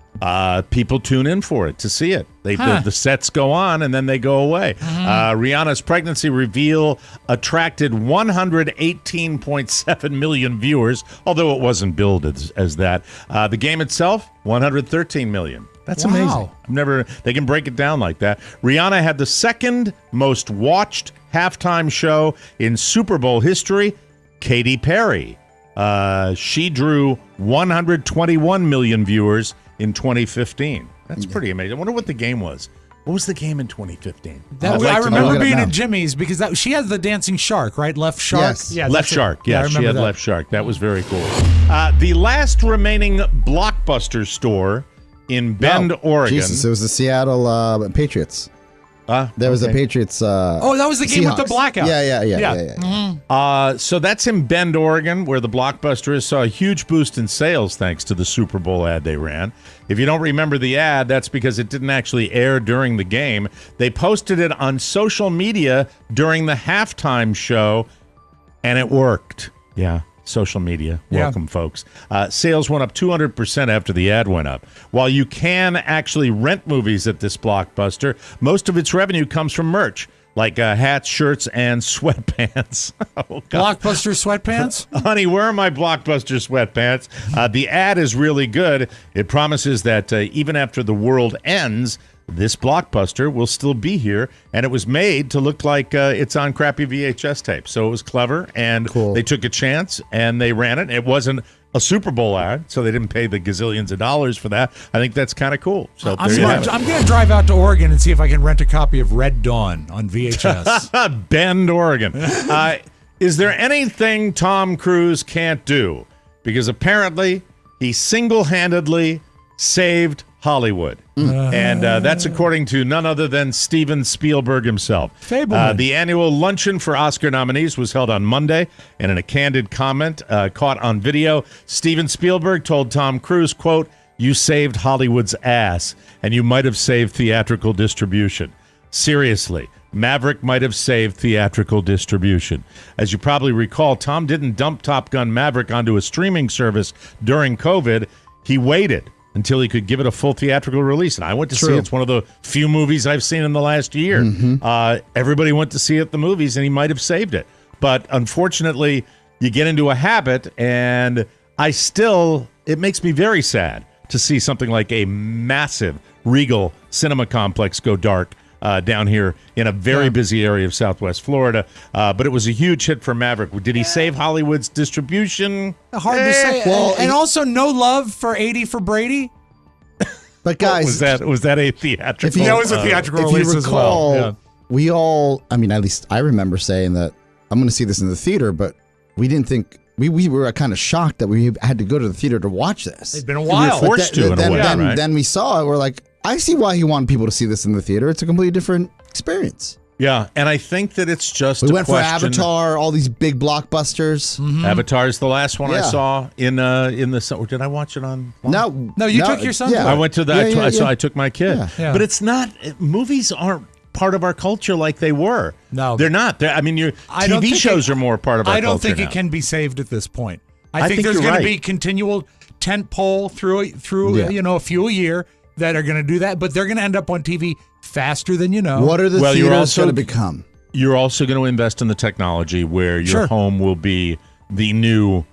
People tune in for it to see it. The sets go on and then they go away. Rihanna's pregnancy reveal attracted 118.7 million viewers, although it wasn't billed as that. The game itself, 113 million. That's amazing. They can break it down like that. Rihanna had the second most watched halftime show in Super Bowl history. Katy Perry. She drew 121 million viewers in 2015. That's pretty amazing. I wonder what the game was. What was the game in 2015? I remember being at Jimmy's because she has the dancing shark, right? Left shark? Yes. Yeah, left shark. Yes, she had that. left shark. That was very cool. The last remaining Blockbuster store in Bend, Oregon. Jesus, it was the Seattle Patriots. There was a Patriots. That was the game with the blackout. Yeah. So that's in Bend, Oregon, where the Blockbuster is. Saw a huge boost in sales thanks to the Super Bowl ad they ran. If you don't remember the ad, that's because it didn't actually air during the game. They posted it on social media during the halftime show, and it worked. Yeah. Social media. Welcome, folks. Sales went up 200% after the ad went up. While you can actually rent movies at this Blockbuster, most of its revenue comes from merch. like hats, shirts, and sweatpants. Oh, God. Blockbuster sweatpants? Honey, where are my Blockbuster sweatpants? The ad is really good. It promises that even after the world ends, this Blockbuster will still be here, and it was made to look like it's on crappy VHS tape. So it was clever, and they took a chance, and they ran it. It wasn't a Super Bowl ad, so they didn't pay the gazillions of dollars for that. I think that's kind of cool. So I'm going to drive out to Oregon and see if I can rent a copy of Red Dawn on VHS. Bend, Oregon. Is there anything Tom Cruise can't do? Because apparently he single-handedly saved Hollywood. And that's according to none other than Steven Spielberg himself. The annual luncheon for Oscar nominees was held on Monday, and in a candid comment caught on video, Steven Spielberg told Tom Cruise, quote, "You saved Hollywood's ass, and you might have saved theatrical distribution." Seriously, Maverick might have saved theatrical distribution. As you probably recall, Tom didn't dump Top Gun Maverick onto a streaming service during COVID. He waited until he could give it a full theatrical release. And I went to see it. It's one of the few movies I've seen in the last year. Everybody went to see it at the movies, and he might have saved it. But unfortunately, you get into a habit, and it makes me very sad to see something like a massive Regal cinema complex go dark down here in a very busy area of Southwest Florida. But it was a huge hit for Maverick. Did he save Hollywood's distribution? Hard to say. Well, and also no love for 80 for Brady. But guys, was that a theatrical? That was a theatrical release if you recall, as well. We all, I mean, at least I remember saying that I'm going to see this in the theater, but we didn't think. We were kind of shocked that we had to go to the theater to watch this. It's been a while. We were forced to, in a way, right? Then we saw it. We're like, I see why he wanted people to see this in the theater. It's a completely different experience. Yeah, and I think that it's just we a went question. for Avatar, all these big blockbusters. Avatar's the last one I saw in the. Did I watch it on? No, you took your son. Yeah. I went to that. I took my kid. Yeah. But it's not. Movies aren't part of our culture like they were. No, they're not. I mean, TV shows are more part of our culture. I don't think now. it can be saved at this point. I think there's going to be continual tent pole through a few a year that are going to do that, but they're going to end up on TV faster than you know. What are the theaters going to become? You're also going to invest in the technology where your home will be the new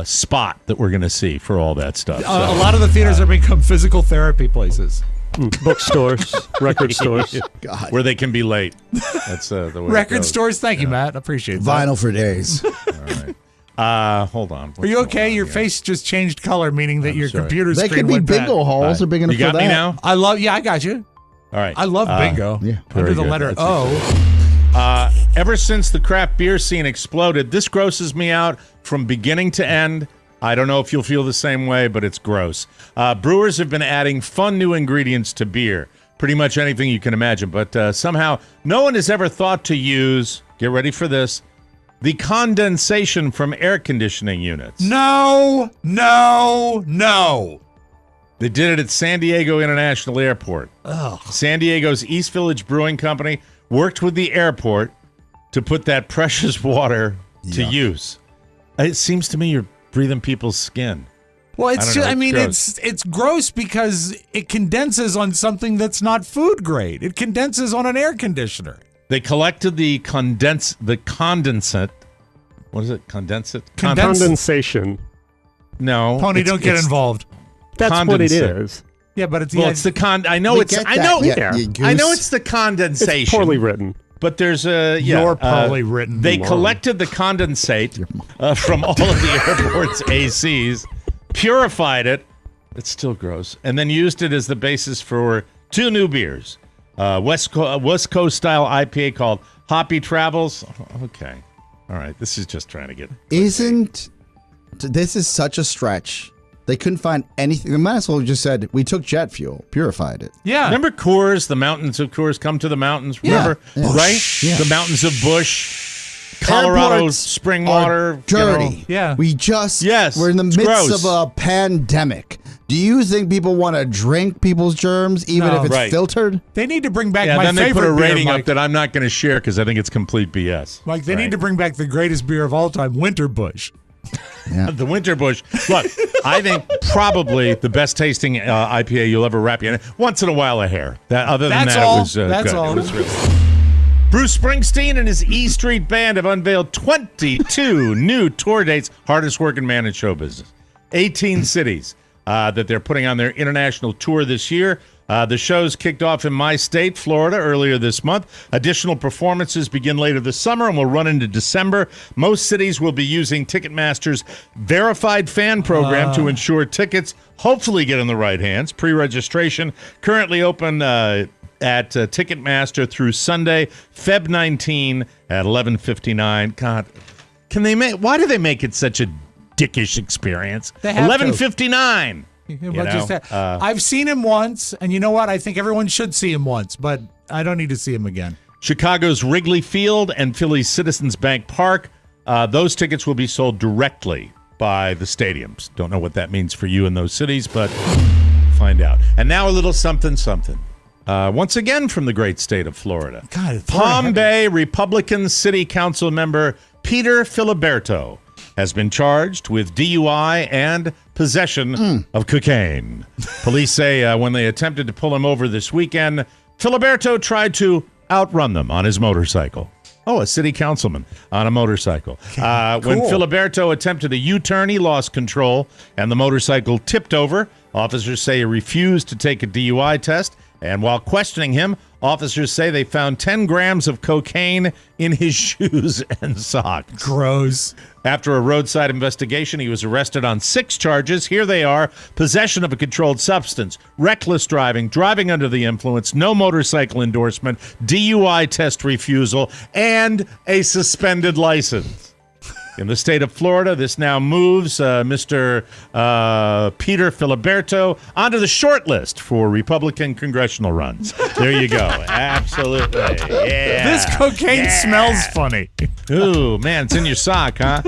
spot that we're going to see for all that stuff. A lot of the theaters have become physical therapy places. Bookstores, record stores. God. Where they can be late. That's the way record stores. Thank you, Matt. I appreciate that. Vinyl for days. All right. Hold on. Are you okay? Your face just changed color, meaning that your computer screen They could be bingo halls are big enough for that. You got me now? I got you. All right. I love bingo. Yeah. Under the letter O. Ever since the craft beer scene exploded, this grosses me out from beginning to end. I don't know if you'll feel the same way, but it's gross. Brewers have been adding fun new ingredients to beer. Pretty much anything you can imagine. But somehow no one has ever thought to use, get ready for this, the condensation from air conditioning units. No. They did it at San Diego International Airport. Ugh. San Diego's East Village Brewing Company worked with the airport to put that precious water to use. It seems to me you're breathing people's skin. Well, it's gross because it condenses on something that's not food grade. It condenses on an air conditioner. They collected the condensate. What is it? Condensate? Condensation. No. Pony, don't get involved. That's what it is. Yeah, but it's it's the I know it's the condensation. It's poorly written. But there's You're poorly written. They collected the condensate from all of the airport's ACs, purified it. It's still gross, and then used it as the basis for two new beers. West Coast style IPA called Hoppy Travels. Okay. All right. This is just trying to get. This is such a stretch. They couldn't find anything. They might as well have just said, we took jet fuel, purified it. Yeah. Remember Coors, the mountains of Coors, come to the mountains? Remember? Yeah. Right? Yeah. The mountains of Bush, Colorado spring water. Dirty. Yeah. We're in the midst of a pandemic. Do you think people want to drink people's germs, even if it's filtered? They need to bring back my favorite beer, then they put a rating Mike. up that I'm not going to share because I think it's complete BS. Like, they need to bring back the greatest beer of all time, Winter Bush. Yeah. The Winter Bush. Look, I think probably the best tasting IPA you'll ever wrap you in. Once in a while, a hair. It was That's good. all. It was really Bruce Springsteen and his E Street Band have unveiled 22 new tour dates. Hardest working man in show business. 18 cities that they're putting on their international tour this year. The shows kicked off in my state, Florida, earlier this month. Additional performances begin later this summer and will run into December. Most cities will be using Ticketmaster's verified fan program to ensure tickets hopefully get in the right hands. Pre-registration currently open at Ticketmaster through Sunday, Feb 19 at 11:59. God, why do they make it such a dickish experience? 11:59. I've seen him once, and you know what? I think everyone should see him once, but I don't need to see him again. Chicago's Wrigley Field and Philly's Citizens Bank Park. Those tickets will be sold directly by the stadiums. Don't know what that means for you in those cities, but find out. And now a little something. Once again from the great state of Florida. Palm Bay Republican City Council member Peter Filiberto has been charged with DUI and possession of cocaine. Police say when they attempted to pull him over this weekend, Filiberto tried to outrun them on his motorcycle. Oh, a city councilman on a motorcycle. When Filiberto attempted a U-turn, he lost control, and the motorcycle tipped over. Officers say he refused to take a DUI test. And while questioning him, officers say they found 10 grams of cocaine in his shoes and socks. Gross. After a roadside investigation, he was arrested on 6 charges. Here they are: possession of a controlled substance, reckless driving, driving under the influence, no motorcycle endorsement, DUI test refusal, and a suspended license. In the state of Florida, this now moves Mr. Peter Filiberto onto the short list for Republican congressional runs. There you go. Absolutely. Yeah. This cocaine smells funny. Ooh, man, it's in your sock, huh?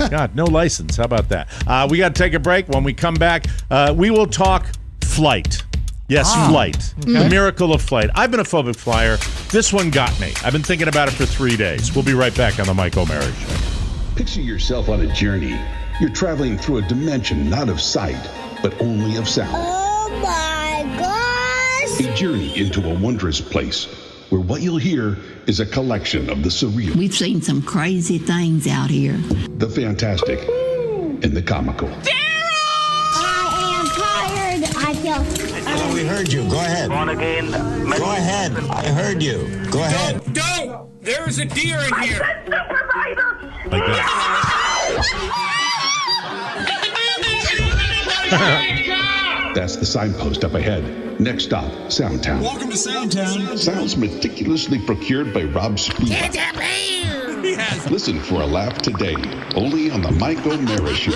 God, no license. How about that? We got to take a break. When we come back, we will talk flight. Yes, flight. The miracle of flight. I've been a phobic flyer. This one got me. I've been thinking about it for 3 days. We'll be right back on the Mike O'Mara Show. Picture yourself on a journey. You're traveling through a dimension not of sight, but only of sound. Oh my gosh! A journey into a wondrous place where what you'll hear is a collection of the surreal. We've seen some crazy things out here. The fantastic and the comical. I am tired. I feel... Oh, we heard you. Go ahead. Go ahead. I heard you. Go ahead. Don't! There's a deer in here. Like that. That's the signpost up ahead. Next stop, Soundtown. Welcome to Soundtown. Sounds meticulously procured by Rob Spivak. Listen for a laugh today, only on the Mike O'Mara Show.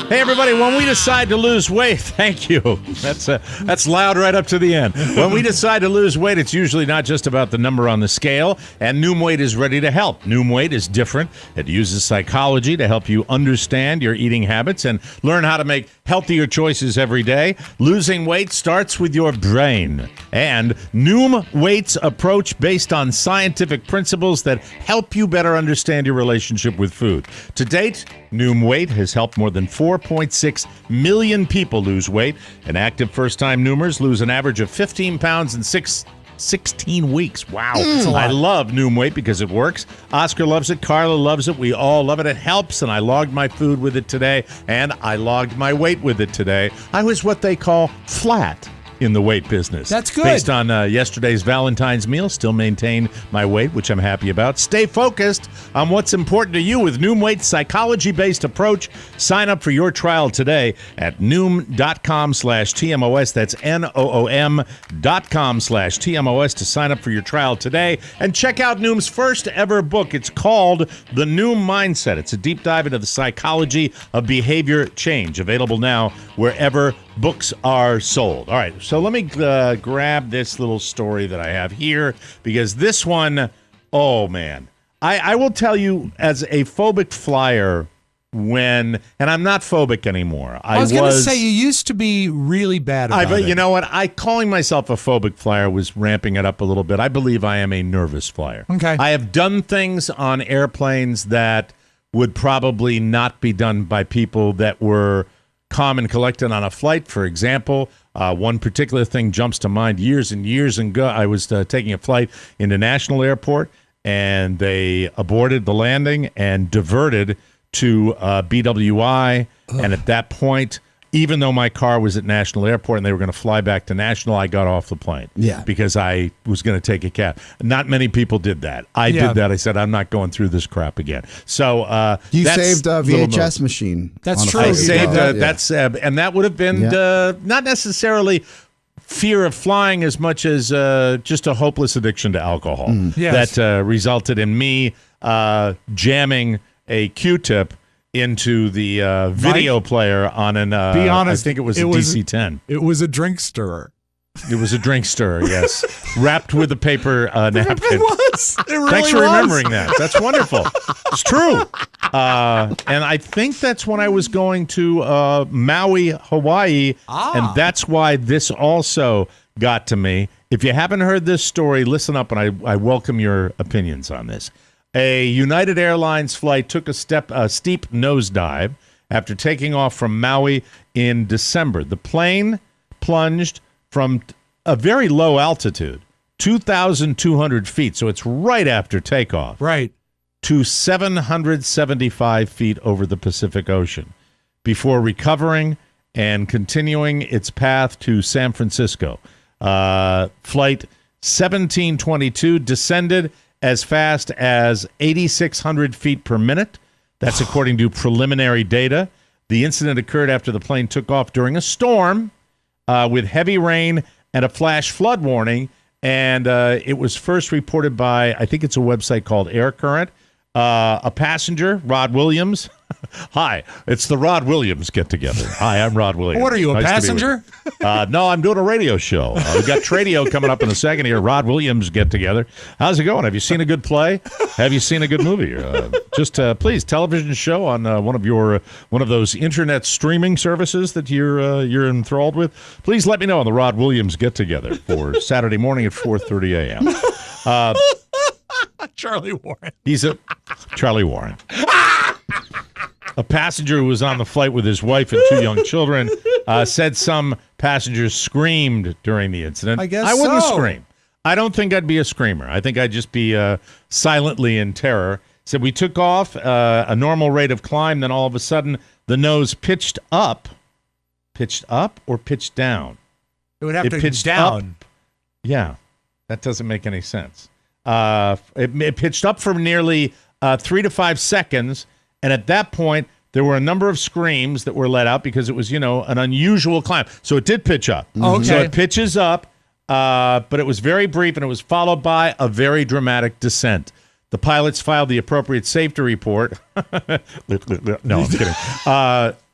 Hey, everybody, when we decide to lose weight, thank you. That's loud right up to the end. When we decide to lose weight, it's usually not just about the number on the scale, and Noom Weight is ready to help. Noom Weight is different. It uses psychology to help you understand your eating habits and learn how to make healthier choices every day. Losing weight starts with your brain. And Noom Weight's approach based on scientific principles that help you better understand your relationship with food. To date, Noom Weight has helped more than 4.6 million people lose weight, and active first-time Noomers lose an average of 15 pounds in 16 weeks. Wow. I love Noom Weight because it works. Oscar loves it. Carla loves it. We all love it. It helps, and I logged my food with it today, and I logged my weight with it today. I was what they call flat in the weight business. That's good. Based on yesterday's Valentine's meal, still maintain my weight, which I'm happy about. Stay focused on what's important to you with Noom Weight's psychology-based approach. Sign up for your trial today at Noom.com/TMOS. That's NOOM.com/TMOS to sign up for your trial today. And check out Noom's first ever book. It's called The Noom Mindset. It's a deep dive into the psychology of behavior change. Available now wherever books are sold. All right, so let me grab this little story that I have here, because this one, oh man, I will tell you, as a phobic flyer, and I'm not phobic anymore. I was going to say, you used to be really bad about it. You know what? Calling myself a phobic flyer was ramping it up a little bit. I believe I am a nervous flyer. Okay. I have done things on airplanes that would probably not be done by people that were calm and collected on a flight. For example, One particular thing jumps to mind. Years and years ago, I was taking a flight into National Airport, and they aborted the landing and diverted to BWI. And at that point, even though my car was at National Airport and they were going to fly back to National, I got off the plane. Yeah. Because I was going to take a cab. Not many people did that. I did that. I said, I'm not going through this crap again. So you saved a VHS machine. That's true. I saved that's and that would have been not necessarily fear of flying as much as just a hopeless addiction to alcohol that resulted in me jamming a Q-tip into the video player on an be honest, I think it was a DC-10. It was a drink stirrer. It was a drink stirrer, yes. Wrapped with a paper napkin. It was. It really Thanks for was. remembering that. That's wonderful. It's true. And I think that's when I was going to Maui, Hawaii, and that's why this also got to me. If you haven't heard this story, listen up, and I welcome your opinions on this. A United Airlines flight took a steep nosedive after taking off from Maui in December. The plane plunged from a very low altitude, 2,200 feet, so it's right after takeoff, right, to 775 feet over the Pacific Ocean before recovering and continuing its path to San Francisco. Flight 1722 descended as fast as 8,600 feet per minute. That's according to preliminary data. The incident occurred after the plane took off during a storm with heavy rain and a flash flood warning. And it was first reported by, I think it's a website called Air Current. A passenger, Rod Williams. Hi, it's the Rod Williams get-together. Hi, I'm Rod Williams. What are you, a passenger? No, I'm doing a radio show. We've got Tradio coming up in a second here. Rod Williams get-together. How's it going? Have you seen a good play? Have you seen a good movie? Please, television show on one of those internet streaming services that you're enthralled with. Please let me know on the Rod Williams get-together for Saturday morning at 4:30 a.m. Charlie Warren. He's a Charlie Warren. A passenger who was on the flight with his wife and 2 young children said some passengers screamed during the incident. I guess I wouldn't so. scream. I don't think I'd be a screamer. I think I'd just be silently in terror. Said we took off a normal rate of climb, then all of a sudden the nose pitched up. Pitched up or pitched down? It would have to pitched down. Up. Yeah, that doesn't make any sense. It pitched up for nearly 3 to 5 seconds, and at that point, there were a number of screams that were let out because it was, an unusual climb. So it did pitch up. Okay. So it pitches up, but it was very brief, and it was followed by a very dramatic descent. The pilots filed the appropriate safety report. No, I'm kidding.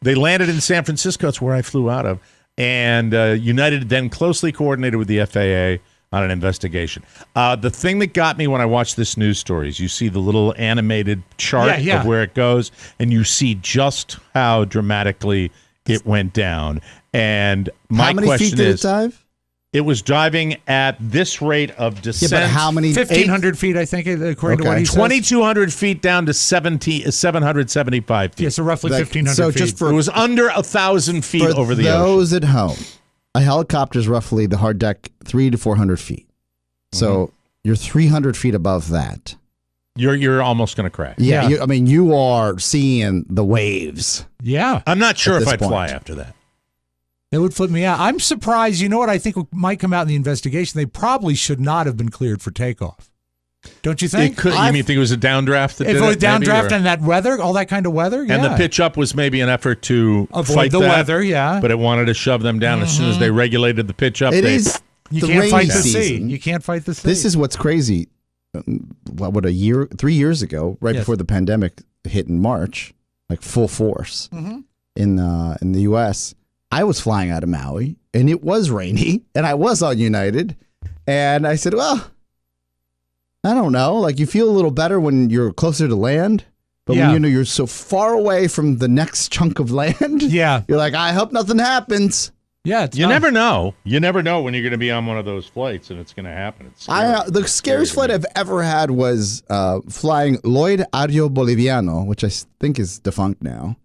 They landed in San Francisco. That's where I flew out of. And United then closely coordinated with the FAA on an investigation. The thing that got me when I watched this news story is you see the little animated chart of where it goes, and you see just how dramatically it went down. And my question is, how many feet did it dive? It was diving at this rate of descent. Yeah, but how many? 1,500 feet, I think, according to what he says. 2,200 feet down to 775 feet. Yeah, so roughly 1,500 so feet. just for, it was under 1,000 feet over the ocean. For those at home, a helicopter is roughly the hard deck 300 to 400 feet. So you're 300 feet above that. You're almost going to crash. Yeah, you are seeing the waves. Yeah. I'm not sure if I'd point. fly after that. It would flip me out. I'm surprised. You know what I think might come out in the investigation? They probably should not have been cleared for takeoff. Don't you think? You think it was a downdraft? If it was downdraft and that weather, all that kind of weather? Yeah. And the pitch up was maybe an effort to avoid fight the that, weather, yeah. But it wanted to shove them down as soon as they regulated the pitch up. It is You the can't rainy fight the season. sea. You can't fight the sea. This is what's crazy. 3 years ago, right before the pandemic hit in March, like full force in the U.S., I was flying out of Maui, and it was rainy, and I was on United, and I said, well, I don't know. Like, you feel a little better when you're closer to land, but when you're so far away from the next chunk of land, you're like, I hope nothing happens. Yeah, you never know. You never know when you're going to be on one of those flights, and it's going to happen. It's the scariest flight I've ever had was flying Lloyd Ario Boliviano, which I think is defunct now.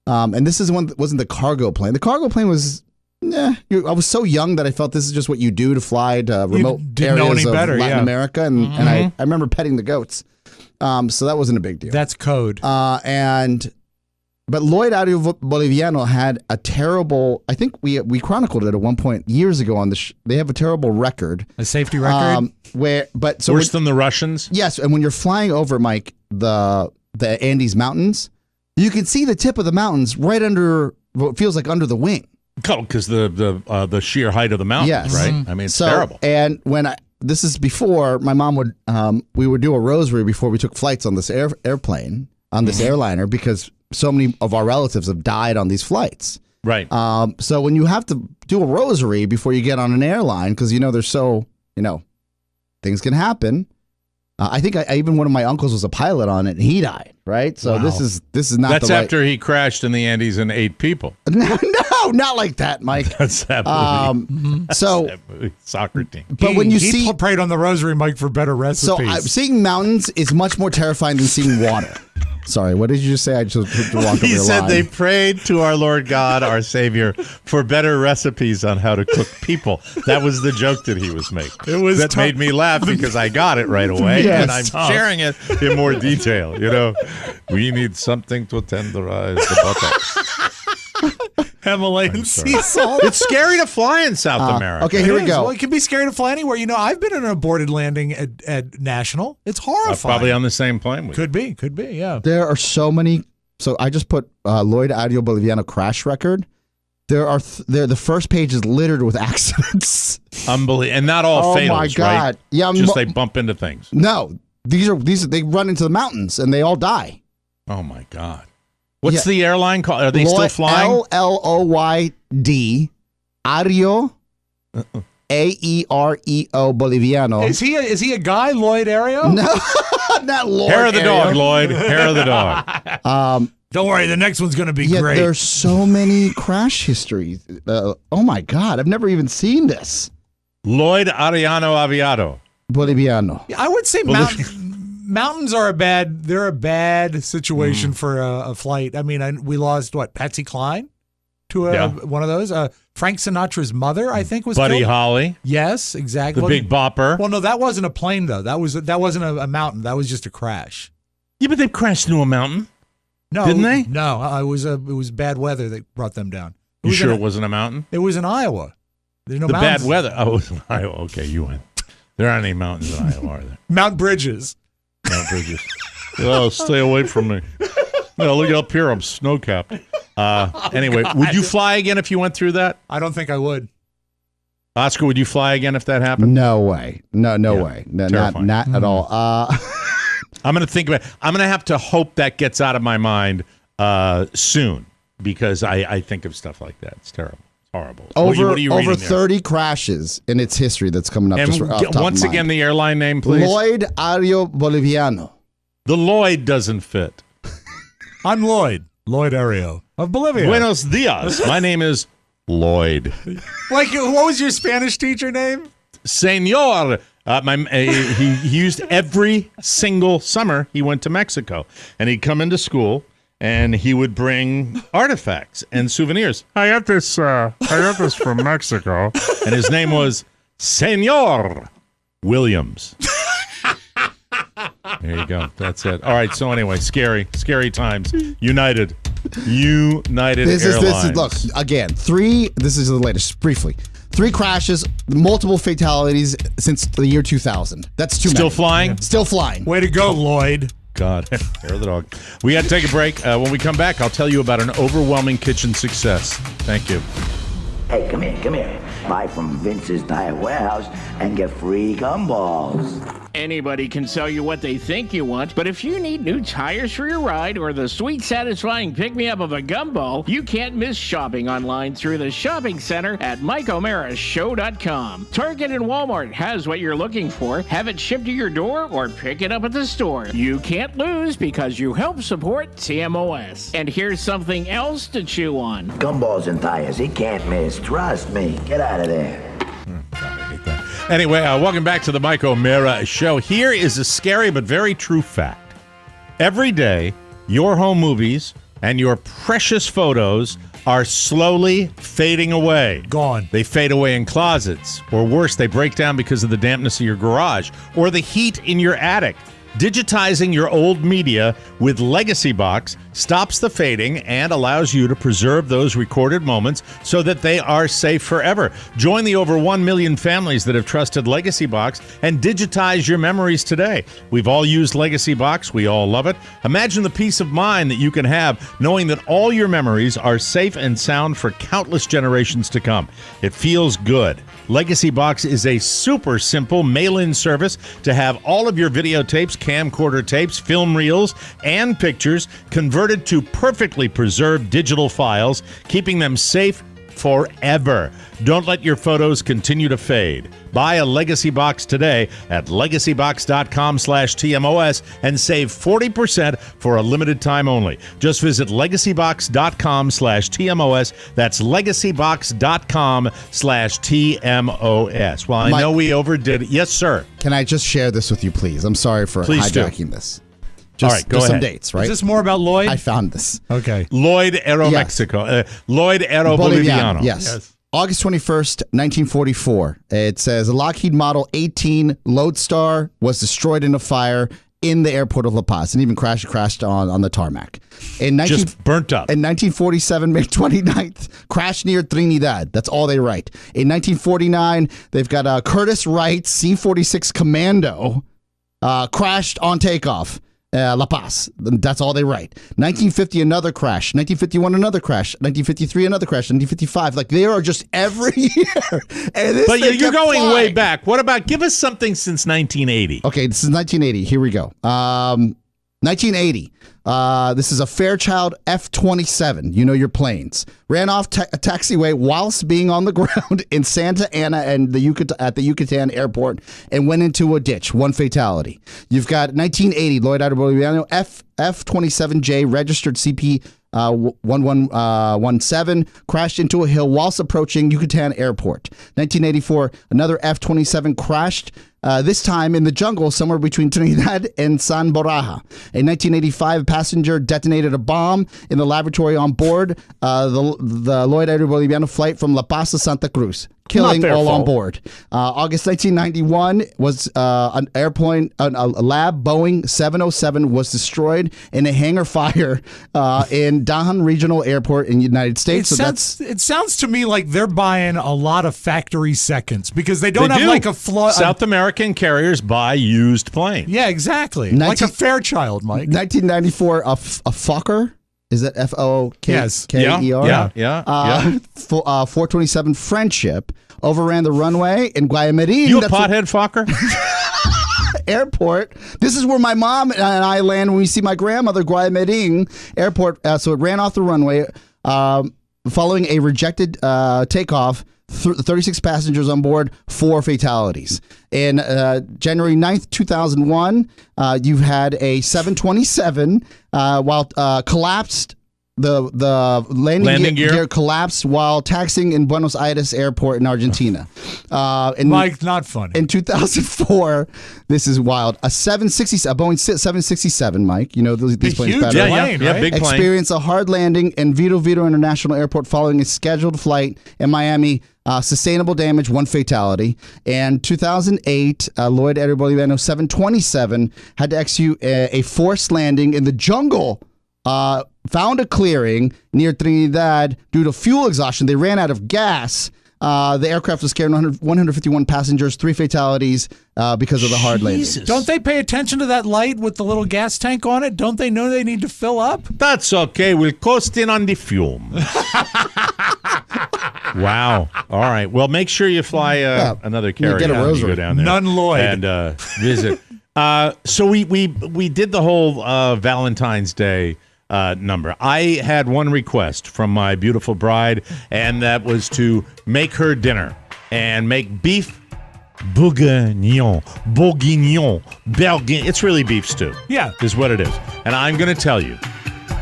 And this wasn't the cargo plane. The cargo plane was I was so young that I felt this is just what you do to fly to remote didn't know areas any of better, Latin yeah. America, and I remember petting the goats. So that wasn't a big deal. That's code. But Lloyd Audio Boliviano had a terrible. I think we chronicled it at one point years ago on the. They have a terrible record, a safety record, worse than the Russians. Yes, and when you're flying over, Mike, the Andes Mountains, you can see the tip of the mountains right under what feels like under the wing. Oh, because the sheer height of the mountains, right? I mean, it's terrible. And when this is before my mom would, we would do a rosary before we took flights on this airplane, on this airliner, because so many of our relatives have died on these flights. Right. So when you have to do a rosary before you get on an airline, because there's so things can happen. I think even one of my uncles was a pilot on it, and he died. Right. So this is not. That's after he crashed in the Andes and 8 people. No, not like that, Mike. That's that movie. So soccer team. But when you prayed on the rosary, Mike, for better recipes. So seeing mountains is much more terrifying than seeing water. Sorry, what did you just say? I just walked over He the said line. they prayed to our Lord God, our Savior, for better recipes on how to cook people. That was the joke that he was making. That made me laugh because I got it right away, and I'm sharing it in more detail. We need something to tenderize the buttocks. Himalayan sea salt. It's scary to fly in South America. Okay, here we go. Well, it can be scary to fly anywhere. I've been in an aborted landing at National. It's horrifying. Probably on the same plane. Could be, yeah. There are so many. So I just put Lloyd Audio Boliviano crash record. The first page is littered with accidents. Unbelievable, and not all fatals. Oh my God! Right? Yeah, just they bump into things. No, these they run into the mountains and they all die. Oh my God! What's the airline called? Are they still flying? LLOYD Aereo AEREO Boliviano. Is he a guy, Lloyd Aereo? No, not Lloyd. Hair of the dog, Lloyd. Hair of the dog. Don't worry, the next one's going to be great. There's so many crash histories. Oh my God, I've never even seen this. Lloyd Ariano Aviado Boliviano. I would say mountains are a bad situation for a flight. I mean, we lost Patsy Cline to one of those. Frank Sinatra's mother, I think, was Buddy killed. Holly. Yes, exactly. The Big Bopper. Well, no, that wasn't a plane though. That wasn't a mountain. That was just a crash. Yeah, but they crashed into a mountain. No, didn't they? No, it was bad weather that brought them down. It wasn't a mountain? It was in Iowa. There's no the mountains. Bad weather. Oh, it was in Iowa. Okay, you went. There aren't any mountains in Iowa, are there? Mount Bridges. Mount Bridges. Oh, stay away from me. No, look up here. I'm snow-capped. Anyway, would you fly again if you went through that? I don't think I would. Oscar, would you fly again if that happened? No way. No way. No, not at all. I'm going to think about it. I'm going to have to hope that gets out of my mind soon because I think of stuff like that. It's terrible. It's horrible. Over 30 crashes in its history that's coming up. And just off top once of again, mind. the airline name, please. Lloyd Audio Boliviano. The Lloyd doesn't fit. I'm Lloyd Aereo of Bolivia. Buenos dias. My name is Lloyd. What was your Spanish teacher name? Senor. He used every single summer he went to Mexico, and he'd come into school and he would bring artifacts and souvenirs. I got this from Mexico, and his name was Senor Williams. There you go. That's it. All right. So anyway, scary times. United Airlines. This is look again. This is the latest. Briefly. 3 crashes, multiple fatalities since the year 2000. That's too many. Still flying? Still flying. Way to go, Lloyd. God, hair of the dog. We got to take a break. When we come back, I'll tell you about an overwhelming kitchen success. Thank you. Hey, come here. Buy from Vince's Tire Warehouse and get free gumballs. Anybody can sell you what they think you want, but if you need new tires for your ride or the sweet, satisfying pick-me-up of a gumball, you can't miss shopping online through the shopping center at MikeO'MaraShow.com. Target and Walmart has what you're looking for. Have it shipped to your door or pick it up at the store. You can't lose because you help support TMOS. And here's something else to chew on. Gumballs and tires, he can't miss. Trust me. Get out of there. Anyway, welcome back to the Mike O'Mara Show. Here is a scary but very true fact. Every day, your home movies and your precious photos are slowly fading away. Gone. They fade away in closets, or worse, they break down because of the dampness of your garage or the heat in your attic. Digitizing your old media with Legacy Box stops the fading and allows you to preserve those recorded moments so that they are safe forever. Join the over 1 million families that have trusted Legacy Box and digitize your memories today. We've all used Legacy Box. We all love it. Imagine the peace of mind that you can have knowing that all your memories are safe and sound for countless generations to come. It feels good. Legacy Box is a super simple mail-in service to have all of your videotapes, camcorder tapes, film reels, and pictures converted to perfectly preserved digital files, keeping them safe forever. Don't let your photos continue to fade. Buy a Legacy Box today at legacybox.com/TMOS and save 40% for a limited time only. Just visit legacybox.com/TMOS. That's legacybox.com/TMOS. Well, I know we overdid it. Yes, sir. Can I just share this with you, please? I'm sorry for hijacking this. All right, go ahead. Some dates, right? Is this more about Lloyd? I found this. Okay. Lloyd Aero Yes. Mexico. Lloyd Aero Boliviano. Yes. August 21st, 1944. It says a Lockheed Model 18 Lodestar was destroyed in a fire in the airport of La Paz and even crashed on the tarmac. Just burnt up. In 1947, May 29th, crashed near Trinidad. That's all they write. In 1949, they've got a Curtis Wright C-46 Commando crashed on takeoff. La Paz. That's all they write. 1950, another crash. 1951, another crash. 1953, another crash. 1955. Like, they are just every year. And this But thing you're kept going flying. way back. What about, give us something since 1980. Okay, this is 1980. Here we go. 1980. This is a Fairchild F-27. You know your planes. Ran off a taxiway whilst being on the ground in Santa Ana and at the Yucatan airport and went into a ditch. One fatality. You've got 1980 Lloyd Aero Boliviano F-27J registered CP 1117 crashed into a hill whilst approaching Yucatan airport. 1984 another F-27 crashed. This time in the jungle somewhere between Trinidad and San Borja. In 1985, a passenger detonated a bomb in the laboratory on board the Lloyd Aero Boliviano flight from La Paz to Santa Cruz, killing all on board. August 1991 was an airplane, a lab Boeing 707 was destroyed in a hangar fire in Dahan Regional Airport in the United States. It sounds to me like they're buying a lot of factory seconds because they don't have like a flaw. South American carriers buy used planes. Yeah, exactly. Like a Fairchild, Mike. 1994, a Fokker. Is that F-O-K-K-E-R? Yes. Yeah. 427 Friendship overran the runway in Guayaquil. You a pothead, Fokker? Airport. This is where my mom and I land when we see my grandmother, Guayaquil Airport. So it ran off the runway following a rejected takeoff. 36 passengers on board, 4 fatalities. In January 9th, 2001, you've had a 727 while collapsed. The landing gear collapsed while taxiing in Buenos Aires airport in Argentina. Mike, not funny. In 2004, this is wild. A 767, a Boeing 767, Mike. You know these planes better. Plane, right? Big plane. Experienced a hard landing in Vito Vito International Airport following a scheduled flight in Miami. Sustainable damage, 1 fatality. And 2008, Lloyd Aero Boliviano 727 had to execute a forced landing in the jungle. Found a clearing near Trinidad due to fuel exhaustion. They ran out of gas. The aircraft was carrying 151 passengers, 3 fatalities because of the hard landing. Don't they pay attention to that light with the little gas tank on it? Don't they know they need to fill up? That's okay. We'll coast in on the fume. Wow. All right. Well, make sure you fly another carrier. Get a rosary. Go down there. None Lloyd. And visit. So we did the whole Valentine's Day number. I had one request from my beautiful bride, and that was to make her dinner and make beef bourguignon. It's really beef stew. Yeah. Is what it is. And I'm going to tell you,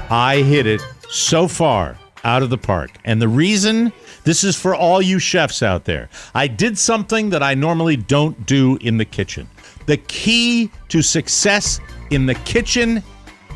I hit it so far out of the park. And the reason, this is for all you chefs out there, I did something that I normally don't do in the kitchen. The key to success in the kitchen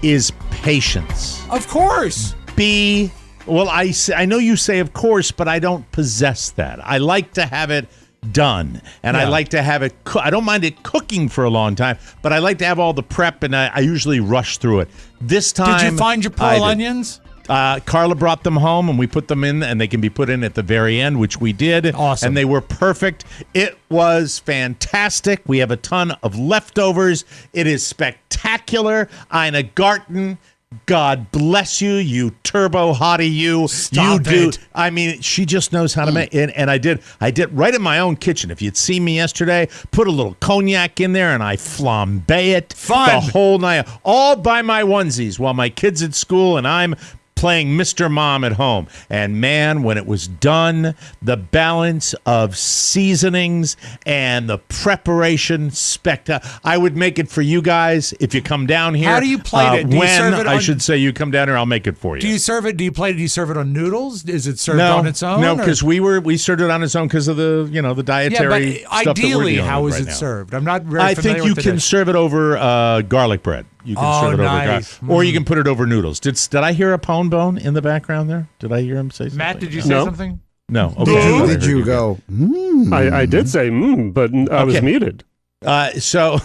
is patience. Of course. Be Well, I know you say of course, but I don't possess that. I like to have it done, and I like to have it. I don't mind it cooking for a long time, but I like to have all the prep, and I usually rush through it. This time, did you find your pearl onions? Carla brought them home, and we put them in, and they can be put in at the very end, which we did. Awesome. And they were perfect. It was fantastic. We have a ton of leftovers. It is spectacular. Ina Garten, God bless you, you turbo hottie, you. Stop you do. it. I mean, she just knows how to make it. And I did right in my own kitchen. If you'd seen me yesterday, put a little cognac in there and I flambe it. Fun. The whole night. All by my onesies while my kid's at school and I'm playing Mr. Mom at home. And man, when it was done, the balance of seasonings and the preparation I would make it for you guys if you come down here. How do you plate it? Do you serve it I on- should say you come down here, I'll make it for you. Do you serve it? Do you plate it? Do you serve it on noodles? Is it served on its own? No, because we served it on its own because of the the dietary yeah, but stuff ideally, that we're how is right it now. served? I'm not very I familiar think you with the can dish. serve it over garlic bread. You can serve it over nice. garlic, or you can put it over noodles. Did I hear a bone in the background there? Did I hear him say something? Matt, did you say something? No. Okay. Did you go? I did say but I was muted. So,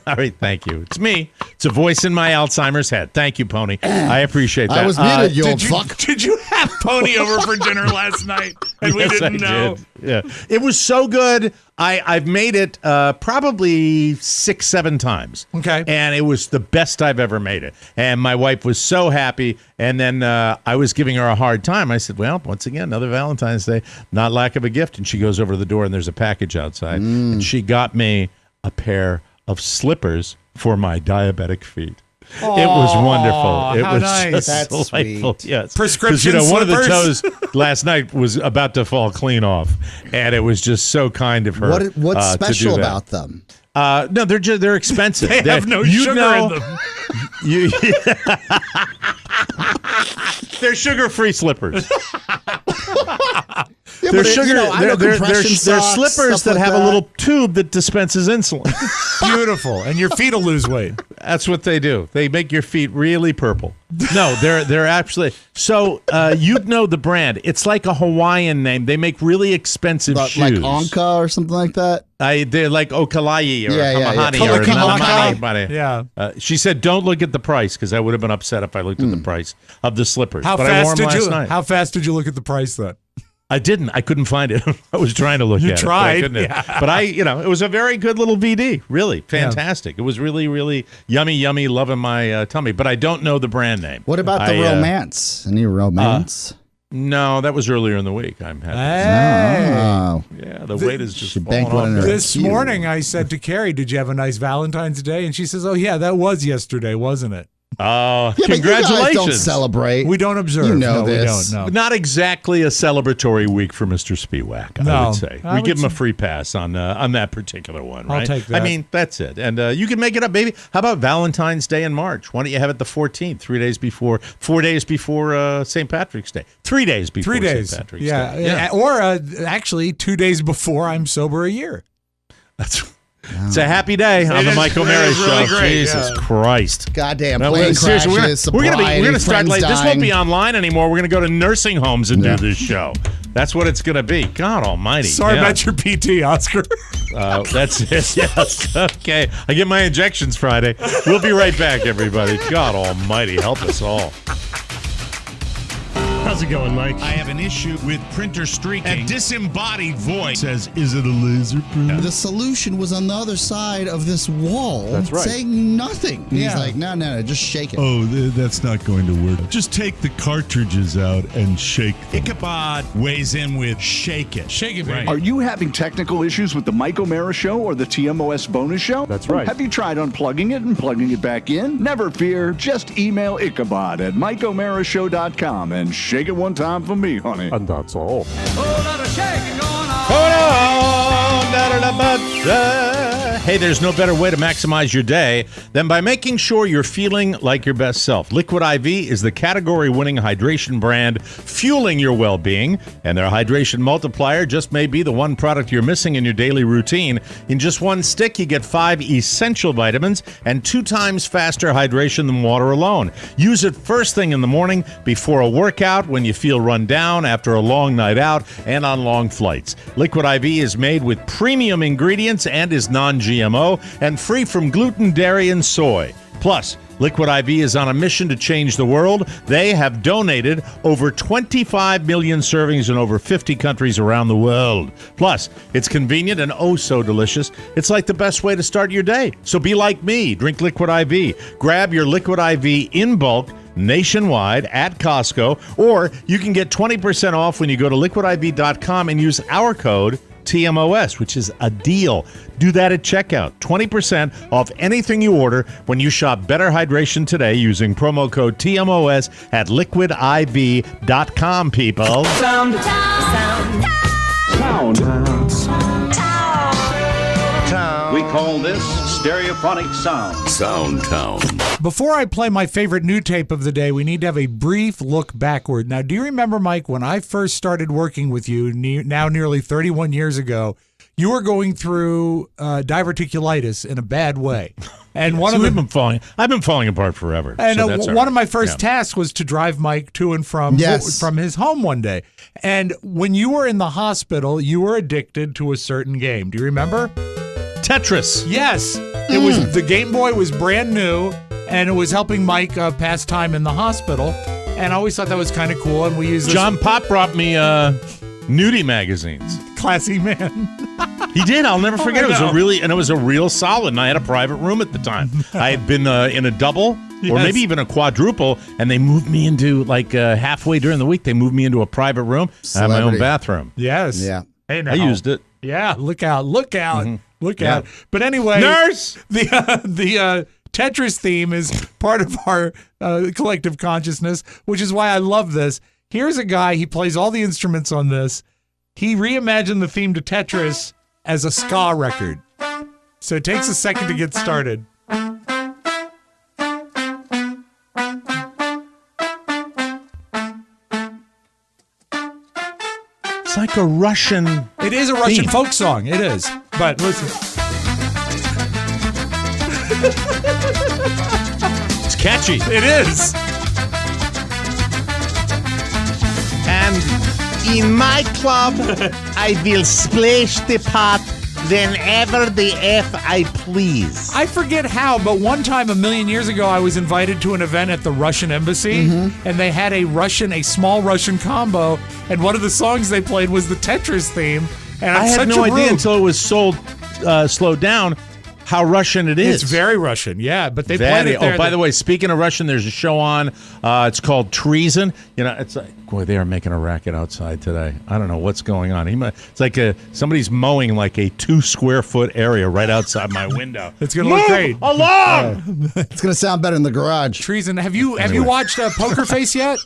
all right, thank you. It's me. It's a voice in my Alzheimer's head. Thank you, Pony. I appreciate that. I was muted, you old fuck. Did you have Pony over for dinner last night and we Yes, didn't I know? did. Yeah, it was so good. I've made it probably 6-7 times. Okay, and it was the best I've ever made it. And my wife was so happy. And then I was giving her a hard time. I said, "Well, once again, another Valentine's Day, not lack of a gift." And she goes over to the door, and there's a package outside, and she got me a pair of slippers for my diabetic feet. It was wonderful. It how was nice. just That's delightful. sweet. Yes, Prescription one of the slippers? toes last night was about to fall clean off, and it was just so kind of her. What's special to do that. about them? No, they're expensive. They have no sugar in them. They're sugar-free slippers. Yeah, They're but sugar. I know They're compression socks, slippers stuff that like have a little tube that dispenses insulin. Beautiful, and your feet will lose weight. That's what they do. They make your feet really purple. No, they're actually so. You'd know the brand. It's like a Hawaiian name. They make really expensive shoes, like Anka or something like that. They're like Okalai or Yeah, yeah, Kamahani yeah. or Kalamaka. Nalamani. Yeah. She said, "Don't look at the price," because I would have been upset if I looked at the price of the slippers. How but I wore fast them did you? last night. How fast did you look at the price then? I didn't. I couldn't find it. I was trying to look You at tried. it. But I couldn't. But it was a very good little VD. Really fantastic. It was really, really yummy, loving my tummy. But I don't know the brand name. What about the romance? Any romance? No, that was earlier in the week. I'm happy. Oh. Yeah, the weight is just She falling banked one in off. her This cue. morning, I said to Carrie, "Did you have a nice Valentine's Day?" And she says, "Oh yeah, that was yesterday, wasn't it?" Oh, Yeah, but you guys congratulations. don't celebrate. We don't observe. You know no, this. We don't. No. Not exactly a celebratory week for Mr. Spiewak, I No. would say. I We would give him a say- free pass on that particular one, I'll right? take that. I mean, that's it. And you can make it up, baby. How about Valentine's Day in March? Why don't you have it the 14th, 4 days before St. Patrick's Day? 3 days before 3 days. St. Patrick's Yeah. Day. Or actually 2 days before I'm sober a year. It's a happy day on the Michael Mary Show. really great, Jesus yeah. Christ. Goddamn No, plane seriously, crashes, we're sobriety, gonna start friends late. This won't dying. be online anymore. We're gonna go to nursing homes and do this show. That's what it's gonna be. God Almighty. Sorry yeah. about your PT, Oscar. That's it. Yes. Okay. I get my injections Friday. We'll be right back, everybody. God Almighty, help us all. How's it going, Mike? I have an issue with printer streaking. A disembodied voice says, "Is it a laser printer?" The solution was on the other side of this wall, That's right. saying nothing. And Yeah. He's like, no, just shake it. Oh, that's not going to work. Just take the cartridges out and shake them. Ichabod weighs in with shake it. Shake it, baby. Are you having technical issues with the Mike O'Mara Show or the TMOS bonus show? That's right. Have you tried unplugging it and plugging it back in? Never fear. Just email Ichabod at MikeO'MaraShow.com and shake it one time for me, honey. And that's all. Hold on. Hey, there's no better way to maximize your day than by making sure you're feeling like your best self. Liquid IV is the category-winning hydration brand fueling your well-being, and their hydration multiplier just may be the one product you're missing in your daily routine. In just one stick, you get 5 essential vitamins and 2 times faster hydration than water alone. Use it first thing in the morning, before a workout, when you feel run down, after a long night out, and on long flights. Liquid IV is made with premium ingredients and is non-GMO and free from gluten, dairy, and soy. Plus, Liquid IV is on a mission to change the world. They have donated over 25 million servings in over 50 countries around the world. Plus, it's convenient and oh so delicious. It's like the best way to start your day. So be like me. Drink Liquid IV. Grab your Liquid IV in bulk nationwide at Costco, or you can get 20% off when you go to liquidiv.com and use our code TMOS, which is a deal. Do that at checkout. 20% off anything you order when you shop Better Hydration today using promo code TMOS at liquidiv.com, people. Sound. We call this stereophonic sound. Soundtown. Before I play my favorite new tape of the day, we need to have a brief look backward. Now, do you remember, Mike, when I first started working with you, now nearly 31 years ago, you were going through diverticulitis in a bad way. And I've been falling apart forever. And so one of my first tasks was to drive Mike to and from his home one day. And when you were in the hospital, you were addicted to a certain game. Do you remember? Tetris. Yes. It was the Game Boy was brand new, and it was helping Mike pass time in the hospital. And I always thought that was kind of cool. And we used this. John Pop brought me nudie magazines. Classy man. He did. I'll never forget. It was a real solid. And I had a private room at the time. I had been in a double. Or maybe even a quadruple, and they moved me into, halfway during the week, they moved me into a private room. I had my own bathroom. Yes. Yeah. Hey, now. I used it. Yeah, look out. Look out. Mm-hmm. Look out. But anyway. Nurse! The Tetris theme is part of our collective consciousness, which is why I love this. Here's a guy, he plays all the instruments on this. He reimagined the theme to Tetris as a ska record. So it takes a second to get started. It's like a Russian. It is a Russian folk song. It is. But listen. It's catchy. It is. And in my club, I will splash the pot whenever the F I please. I forget how, but one time a million years ago, I was invited to an event at the Russian embassy, and they had a small Russian combo, and one of the songs they played was the Tetris theme. And I had no idea until it was slowed down how Russian it is. It's very Russian, yeah. But they played it there. Oh, by the way, speaking of Russian, there's a show on. It's called Treason. You know, it's like, boy, they are making a racket outside today. I don't know what's going on. It's like somebody's mowing like a 2 square foot area right outside my window. It's gonna look great. Along. It's gonna sound better in the garage. Treason. Have you watched Poker Face yet?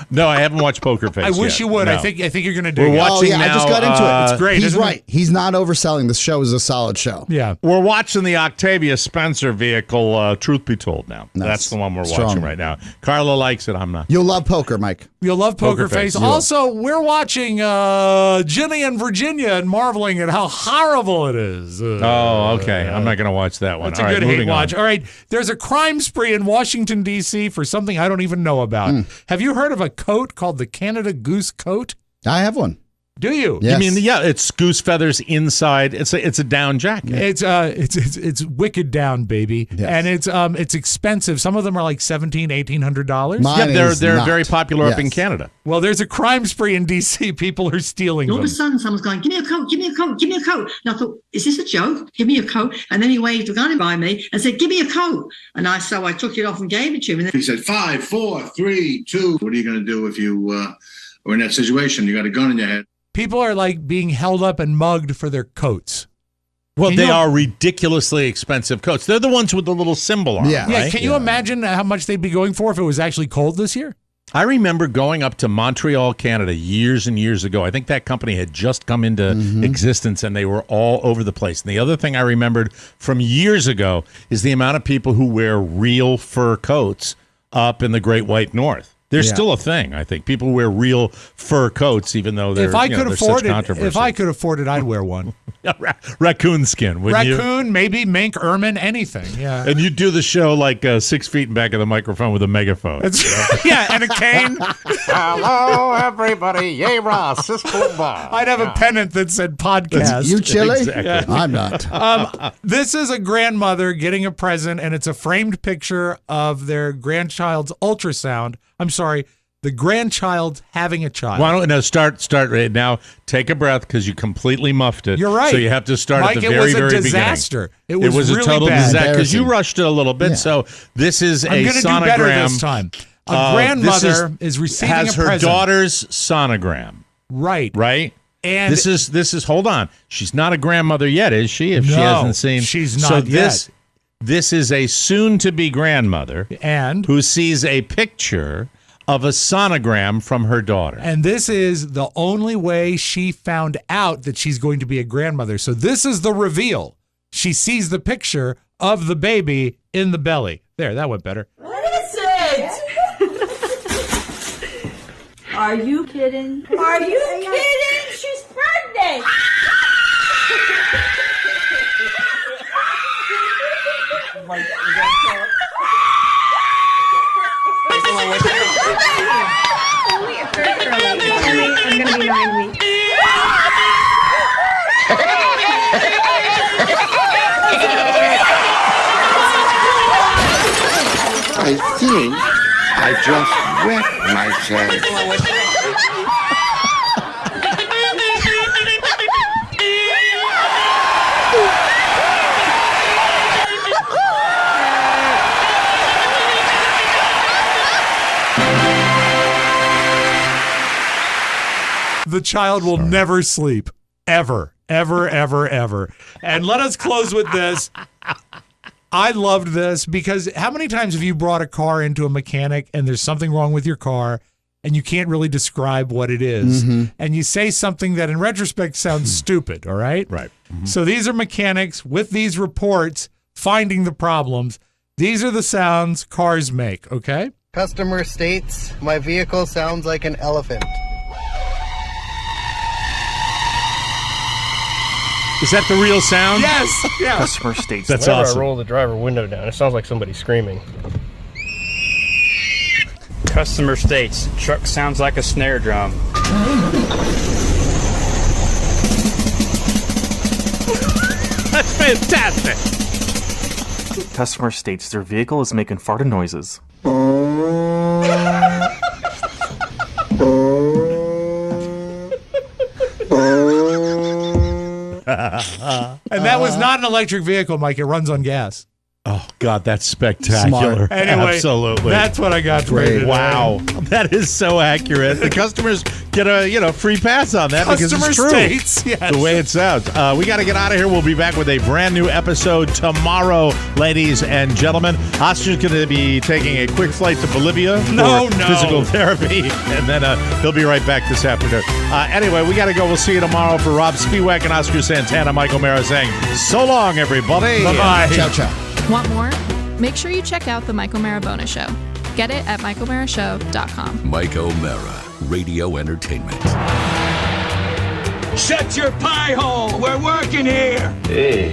No, I haven't watched Poker Face. I wish you would. No. I think you're going to do it. We're watching now, I just got into it. It's great. He's right. He's not overselling. This show is a solid show. Yeah. We're watching the Octavia Spencer vehicle, Truth Be Told now. Nice. That's the one we're watching right now. Carla likes it. I'm not. You'll love poker, Mike. You'll love Poker Face. Also, we're watching Ginny and Virginia and marveling at how horrible it is. Oh, okay. I'm not going to watch that one. That's a good hate watch. All right. There's a crime spree in Washington, D.C. for something I don't even know about. Have you heard of a coat called the Canada Goose coat? I have one. Do you? Yes. You mean, it's goose feathers inside. It's a down jacket. It's wicked down, baby. Yes. And it's expensive. Some of them are like $1,700-$1,800. They're very popular up in Canada. Well, there's a crime spree in D.C. People are stealing them. All of a sudden, someone's going, "Give me a coat, give me a coat, give me a coat." And I thought, is this a joke? Give me a coat. And then he waved a gun by me and said, "Give me a coat." And so I took it off and gave it to him. And then he said, 5, 4, 3, 2. What are you going to do if you are in that situation? You got a gun in your head. People are like being held up and mugged for their coats. Well, they are ridiculously expensive coats. They're the ones with the little symbol on them, right? Can you imagine how much they'd be going for if it was actually cold this year? I remember going up to Montreal, Canada, years and years ago. I think that company had just come into existence, and they were all over the place. And the other thing I remembered from years ago is the amount of people who wear real fur coats up in the Great White North. There's still a thing, I think. People wear real fur coats, even though they're, if I could afford such controversy. If I could afford it, I'd wear one. Raccoon skin, wouldn't you? Raccoon, maybe mink, ermine, anything. Yeah. And you do the show like 6 feet in back of the microphone with a megaphone. Yeah, and a cane. Hello, everybody. Yay, Ross. I'd have a pennant that said podcast. You chilly? Exactly. Yeah. I'm not. This is a grandmother getting a present, and it's a framed picture of their grandchild's ultrasound. I'm sorry, the grandchild having a child. Why don't start right now? Take a breath because you completely muffed it. You're right. So you have to start Mike, at the very, very beginning. It was a disaster. It was really a total bad. disaster because you rushed it a little bit. Yeah. So this is I'm a going to sonogram. do better this time. A grandmother is receiving has a present. her daughter's sonogram. Right. And this is hold on. She's not a grandmother yet, is she? If No, she hasn't seen, she's not so yet. This is a soon-to-be grandmother And who sees a picture of a sonogram from her daughter. And this is the only way she found out that she's going to be a grandmother. So this is the reveal. She sees the picture of the baby in the belly. There, that went better. What is it? Are you kidding? Are you kidding? She's pregnant. I'm going to be 9 weeks. I think I just wet myself. The child will never sleep. Ever. Ever, ever, ever. And let us close with this. I loved this because how many times have you brought a car into a mechanic and there's something wrong with your car and you can't really describe what it is, and you say something that in retrospect sounds stupid, all right? Right. So these are mechanics with these reports finding the problems. These are the sounds cars make, okay? Customer states, my vehicle sounds like an elephant. Is that the real sound? Yes. Yeah. Customer states. That's Whenever awesome. I roll the driver window down, it sounds like somebody screaming. Customer states, truck sounds like a snare drum. That's fantastic. Customer states their vehicle is making farted noises. And that was not an electric vehicle, Mike. It runs on gas. Oh, God, that's spectacular. Smart. Anyway, absolutely. That's what I got for you today. Wow. That is so accurate. The customers get a free pass on that because Customer it's true. states, yes. The way it sounds. We got to get out of here. We'll be back with a brand new episode tomorrow, ladies and gentlemen. Oscar's going to be taking a quick flight to Bolivia for physical therapy, and then he'll be right back this afternoon. Anyway, we got to go. We'll see you tomorrow. For Rob Spiewak and Oscar Santana, Mike O'Mara saying so long, everybody. Bye-bye. Ciao, ciao. Want more? Make sure you check out The Mike O'Mara Bonus Show. Get it at MikeO'MaraShow.com. Mike O'Mara, Radio Entertainment. Shut your pie hole. We're working here. Hey,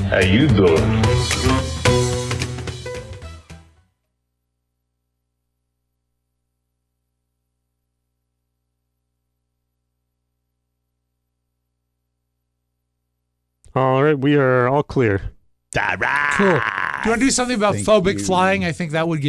how you doing? All right, we are all clear. Cool. Do you want to do something about phobic flying? I think that would give